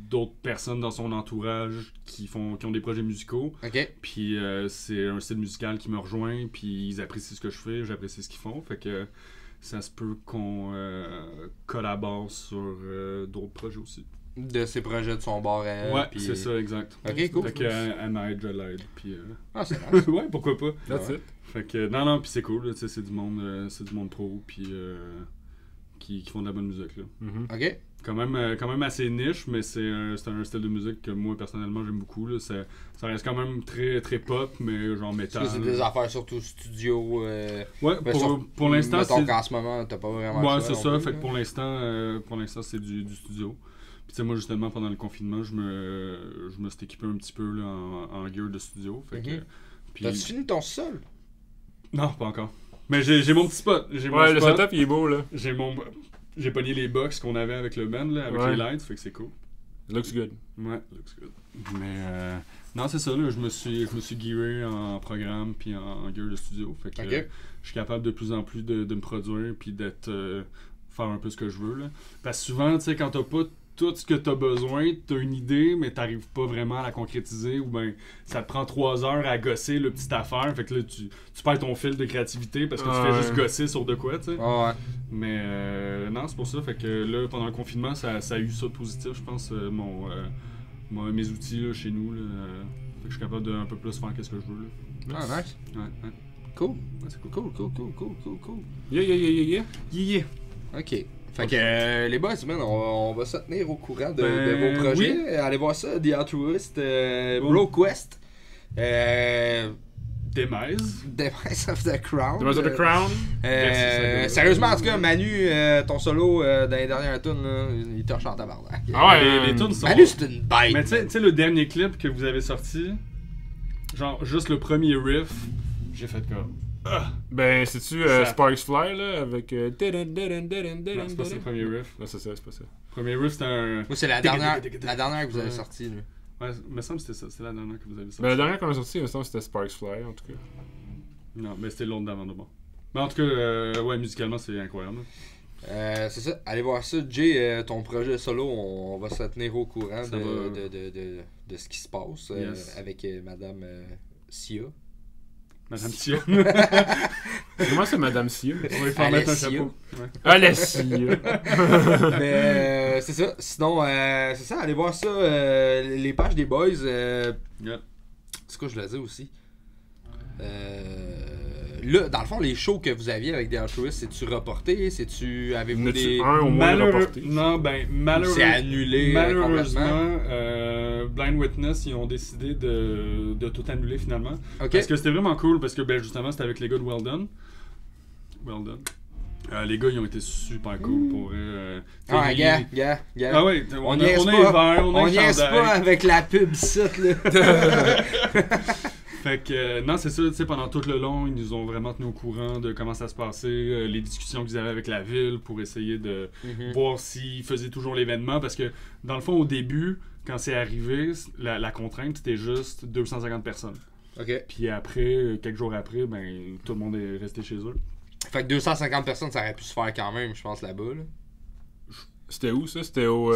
S2: d'autres personnes dans son entourage qui ont des projets musicaux.
S1: Ok.
S2: Puis c'est un style musical qui me rejoint, puis ils apprécient ce que je fais, j'apprécie ce qu'ils font. Fait que ça se peut qu'on collabore sur d'autres projets aussi.
S1: De ses projets de son bord à elle.
S2: Ouais,
S1: puis-
S2: c'est ça, exact.
S1: Ok, cool.
S2: Fait que elle m'aide, je l'aide, puis...
S1: Ah, c'est nice.
S2: ouais, pourquoi pas.
S3: That's
S1: Ouais.
S3: it.
S2: Fait que, non, puis c'est cool, là, tu sais, c'est du monde pro, puis qui font de la bonne musique, là.
S3: Mhm.
S1: Ok.
S2: Quand même assez niche, mais c'est un style de musique que moi, personnellement, j'aime beaucoup, là. Ça reste quand même très, très pop, mais genre
S1: Parce
S2: métal.
S1: que c'est des affaires surtout studio.
S2: Ouais,
S1: Ben,
S2: pour l'instant,
S1: mettons
S2: c'est...
S1: qu'en ce moment, t'as pas vraiment.
S2: Ouais,
S1: le
S2: c'est
S1: choix
S2: ça,
S1: non plus,
S2: fait que
S1: là.
S2: pour l'instant, c'est du studio. Puis tu sais, moi, justement, pendant le confinement, je me suis équipé un petit peu, là, en gear de studio, fait que...
S1: Mhm.
S2: Puis...
S1: T'as-tu fini ton sol?
S2: Non, pas encore. Mais j'ai mon petit spot. J'ai mon
S3: Ouais, le
S2: spot.
S3: setup il est beau là.
S2: J'ai pogné les box qu'on avait avec le band, là, avec
S3: Ouais.
S2: les lights, fait que c'est cool.
S3: Looks good.
S2: Ouais, looks good. Mais non, c'est ça, là, je me suis gearé en programme puis en gear de studio. Fait que
S1: Ok.
S2: je suis capable de plus en plus de me produire puis d'être faire un peu ce que je veux, là. Parce que souvent, tu sais, quand t'as pas tout ce que t'as besoin, t'as une idée, mais t'arrives pas vraiment à la concrétiser, ou ben ça te prend 3 heures à gosser le petite affaire, fait que là tu perds ton fil de créativité parce que tu fais
S3: Ouais.
S2: juste gosser sur de quoi, tu sais.
S1: Ah ouais.
S2: Mais non, c'est pour ça, fait que là, pendant le confinement, ça a eu ça de positif, je pense, mes outils là, chez nous, là, fait que je suis capable de un peu plus faire qu'est-ce que je veux, là.
S1: Ah, nice.
S2: Ouais.
S1: Cool.
S2: Ouais, c'est cool.
S1: Cool.
S3: Yeah.
S2: Yeah.
S1: Ok. Fait que les boys, man, on va se tenir au courant de
S2: Ben,
S1: vos projets. Allez voir ça, The Altruist, BroQuest,
S2: Demise.
S1: Demise of the Crown.
S3: Demise of the Crown.
S2: Merci,
S1: Sérieusement, en tout cas, Manu, ton solo dans les dernières tunes, là, il torche en tabarnak.
S3: Ah ouais,
S2: Les tunes sont...
S1: Manu, c'est une bête.
S2: Mais tu sais, le dernier clip que vous avez sorti, genre juste le premier riff, j'ai fait comme...
S3: Ben, c'est-tu
S2: Ça-
S3: Sparks Fly là avec.
S2: Non, c'est pas ça le premier riff.
S3: Non, c'est ça, c'est pas ça.
S2: Premier riff, c'était un...
S1: Moi, c'est la dernière que vous avez sortie. Là.
S2: Ouais, il me semble que c'était ça, c'est la dernière que vous avez sorti.
S3: Ben, la dernière qu'on a sortie, il me semble que c'était Sparks Fly en tout cas.
S2: Non, mais c'était l'autre d'avant de bon. Mais en tout cas, ouais, musicalement, c'est incroyable.
S1: C'est ça. Allez voir ça. Jay, ton projet solo, on va se tenir au courant
S2: Ça va.
S1: de ce qui se passe
S2: Yes.
S1: avec Madame Sia.
S2: Madame Tia.
S3: Comment c'est Madame Sia?
S2: On va lui faire mettre un
S1: Alessia.
S2: chapeau. Ouais.
S3: Ah, la Sia!
S1: Mais c'est ça. Sinon, c'est ça. Allez voir ça. Les pages des boys.
S2: Yeah.
S1: C'est quoi je voulais dire aussi? Là, dans le fond, les shows que vous aviez avec The Altruist, c'est-tu reporté? Avez-vous
S3: N'as-tu
S1: des...
S3: un au moins reporté?
S2: Non, ben,
S1: C'est annulé
S2: malheureusement,
S1: complètement.
S2: Blind Witness, ils ont décidé de tout annuler finalement.
S1: Ok.
S2: Parce que c'était vraiment cool, parce que ben, justement, c'était avec les gars de Well Done. Les gars, ils ont été super cool pour...
S1: Ah, gars.
S2: Ah ouais,
S1: On
S2: a
S1: niaise
S2: les
S1: pas.
S2: verres, on a
S1: On
S2: les
S1: niaise
S2: chandails.
S1: pas avec la pub site, là.
S2: Fait que, non, c'est ça, tu sais, pendant tout le long, ils nous ont vraiment tenu au courant de comment ça se passait, les discussions qu'ils avaient avec la ville pour essayer de voir s'ils faisaient toujours l'événement. Parce que, dans le fond, au début, quand c'est arrivé, la contrainte, c'était juste 250 personnes.
S1: Ok.
S2: Puis après, quelques jours après, ben, tout le monde est resté chez eux.
S1: Fait que 250 personnes, ça aurait pu se faire quand même, je pense, là-bas, là.
S3: C'était où ça? C'était au.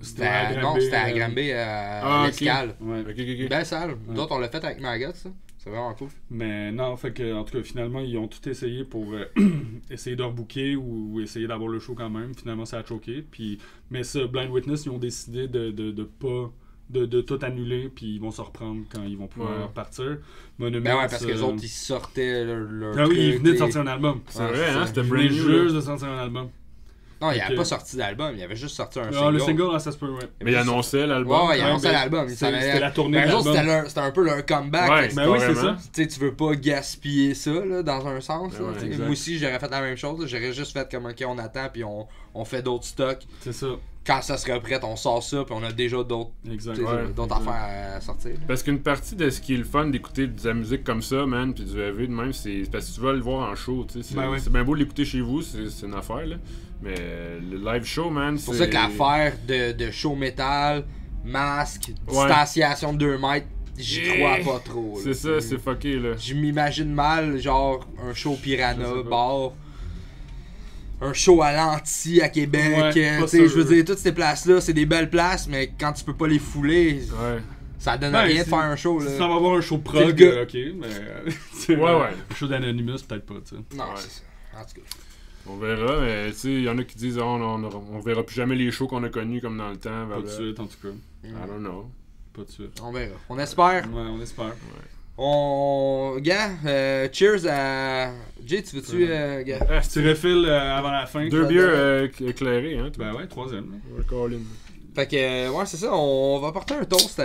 S1: C'était à Granby, à
S3: ok.
S1: l'Escale.
S2: Ouais.
S3: Ok.
S1: Belle salle. Nous autres, on l'a fait avec Maggot, ça. C'est vraiment cool.
S2: Mais non, fait que, en tout cas, finalement, ils ont tout essayé pour essayer de rebooker ou essayer d'avoir le show quand même. Finalement, ça a choqué. Puis, mais ça, Blind Witness, ils ont décidé de pas... De tout annuler, puis ils vont se reprendre quand ils vont pouvoir partir. Monument,
S1: Ben ouais, parce que les autres, ils sortaient leur
S2: Ah oui,
S1: truc,
S2: ils venaient de
S1: et-
S2: sortir un album.
S3: C'est
S1: Ouais,
S3: vrai,
S1: c'est
S3: hein?
S1: ça.
S3: C'était
S2: Ils
S3: brand
S2: venaient
S3: new.
S2: juste de sortir un album.
S1: Non, il
S2: Ok.
S1: avait pas sorti d'album, il avait juste sorti un
S2: Ah,
S1: single.
S2: le single, là, ça se peut, ouais.
S3: Mais il annonçait l'album.
S1: Ouais, il annonçait
S2: ben,
S1: l'album. il s'en allait-
S2: C'était la tournée
S1: Ben,
S2: de
S1: eux autres,
S2: l'album.
S1: c'était un peu leur comeback.
S3: Ouais,
S1: fait que
S2: Ben oui, c'est
S3: carrément.
S2: ça.
S1: tu sais, tu veux pas gaspiller ça, là, dans un sens.
S3: Ben
S1: là,
S3: ouais,
S1: tu sais.
S2: exact.
S1: Moi aussi, j'aurais fait la même chose. là. J'aurais juste fait comme, ok, on attend, puis on fait d'autres stocks.
S2: C'est ça.
S1: quand ça sera prêt, on sort ça, puis on a déjà d'autres
S2: Exact.
S1: d'autres affaires à sortir.
S3: Parce qu'une partie de ce qui est le fun d'écouter de la musique comme ça, man, puis du AV de même, c'est parce que tu vas le voir en show, tu sais.
S2: Ben oui.
S3: C'est bien beau de l'écouter chez vous, c'est une affaire, là. Mais le live show, man,
S1: C'est pour ça que l'affaire de show métal, masque,
S3: Ouais.
S1: distanciation de 2 mètres, j'y crois pas trop. là.
S3: C'est ça, c'est fucké, là.
S1: Je m'imagine mal, genre, un show
S2: Je
S1: Piranha,
S2: sais pas.
S1: bar, un show à l'anti à Québec,
S2: Ouais,
S1: tu
S2: pas
S1: sais, je
S2: sûr.
S1: veux dire, toutes ces places-là, c'est des belles places, mais quand tu peux pas les fouler,
S3: Ouais.
S1: ça donne
S2: Ben,
S1: rien de
S2: si-
S1: faire un show, là.
S2: Si ça va avoir un show
S1: C'est le
S2: prog,
S1: gars.
S2: ok, mais. c'est,
S3: Ouais.
S2: Un show d'Anonymous, peut-être pas, tu sais.
S1: Non,
S3: Ouais.
S1: c'est ça. En tout cas.
S3: On verra, mais tu sais, il y en a qui disent on verra plus jamais les shows qu'on a connus comme dans le temps.
S2: Pas de
S3: blablabla.
S2: suite, en tout cas.
S3: I don't know.
S2: Pas de suite.
S1: On verra. On espère.
S2: Ouais, on espère.
S1: Gars, cheers à. Jay, tu veux-tu. Gars?
S3: Ah,
S2: Petit refill avant la fin.
S3: deux
S1: ça
S3: bières éclairées, hein, toi.
S2: Ben ouais, troisième. là.
S3: Ouais, Colin.
S1: Fait que, ouais, c'est ça. On va porter un toast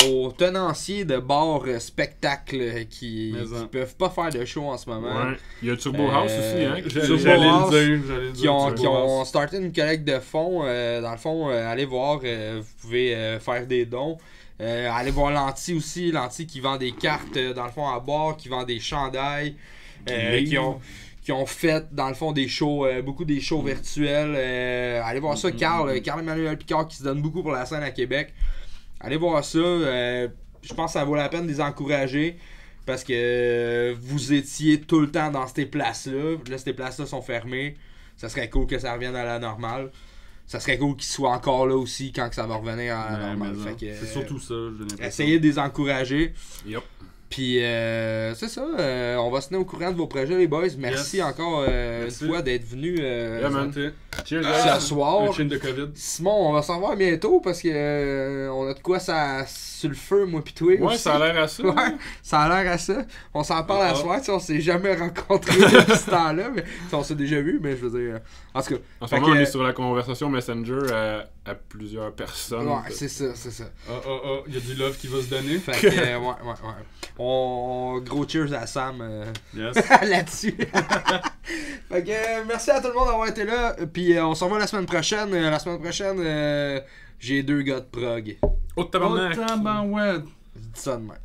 S1: aux tenanciers de bars spectacles qui
S2: Mais en.
S1: peuvent pas faire de show en ce moment.
S3: Ouais. Il y a Turbo House aussi, hein.
S1: Turbo
S2: J'allais
S1: House,
S2: le dire.
S1: Qui ont,
S2: Turbo
S1: qui ont
S2: House.
S1: starté une collecte de fonds. Dans le fond, allez voir, vous pouvez faire des dons. Allez voir Lanty aussi. Lanty qui vend des cartes, dans le fond, à boire, qui vend des chandails. Qui ont fait, dans le fond, des shows, beaucoup des shows virtuels. Allez voir ça, Carl Emmanuel Picard qui se donne beaucoup pour la scène à Québec. Allez voir ça. Je pense que ça vaut la peine de les encourager. Parce que vous étiez tout le temps dans ces places-là. Là, ces places-là sont fermées. Ça serait cool que ça revienne à la normale. Ça serait cool qu'ils soient encore là aussi quand que ça va revenir à la
S2: Ouais,
S1: normale.
S2: mais
S1: Fait que,
S2: c'est surtout ça, j'ai l'impression.
S1: essayez de les encourager.
S3: Yup.
S1: Puis c'est ça, on va se tenir au courant de vos projets les boys. Merci
S2: Yes.
S1: encore
S2: Merci.
S1: une fois d'être venus
S3: Yeah, man.
S2: Santé.
S3: Cheers,
S1: ce
S3: guys.
S1: soir.
S2: Un chaîne de COVID.
S1: Simon, on va s'en voir bientôt parce que on a de quoi ça sur le feu, moi pis toi.
S3: Ouais,
S1: aussi.
S3: ça a l'air à ça.
S1: Ouais,
S3: hein.
S1: ça a l'air à ça. On s'en parle à
S2: Ah.
S1: soir, tu sais, on s'est jamais rencontrés depuis ce temps-là, mais tu sais, on s'est déjà vu, mais je veux dire. En tout cas.
S3: En ce
S1: fait
S3: moment,
S1: que-
S3: on est sur la conversation Messenger à plusieurs personnes.
S1: Ouais, c'est ça, c'est ça.
S2: Il y a du love qui va se donner.
S1: Fait que, ouais. Gros cheers à Sam
S2: Yes.
S1: là-dessus. Fait que, merci à tout le monde d'avoir été là. Puis on se revoit la semaine prochaine. La semaine prochaine, j'ai 2 gars de prog.
S3: Oh,
S2: Oh,
S3: tabarnak!
S2: tabarouette.
S1: Je dis ça de même.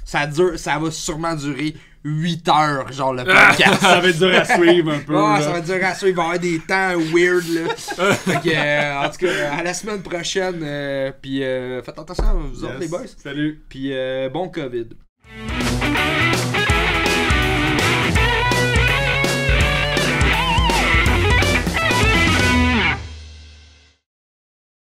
S1: Ça va sûrement durer 8 heures, genre le podcast.
S2: Ça va être dur à suivre un peu.
S1: Ouais,
S2: là.
S1: ça va durer à ça, il va y avoir des temps weird là. Fait que, en tout cas, à la semaine prochaine. Puis faites attention à vous autres
S2: Yes.
S1: les boys.
S2: Salut.
S1: Puis bon COVID.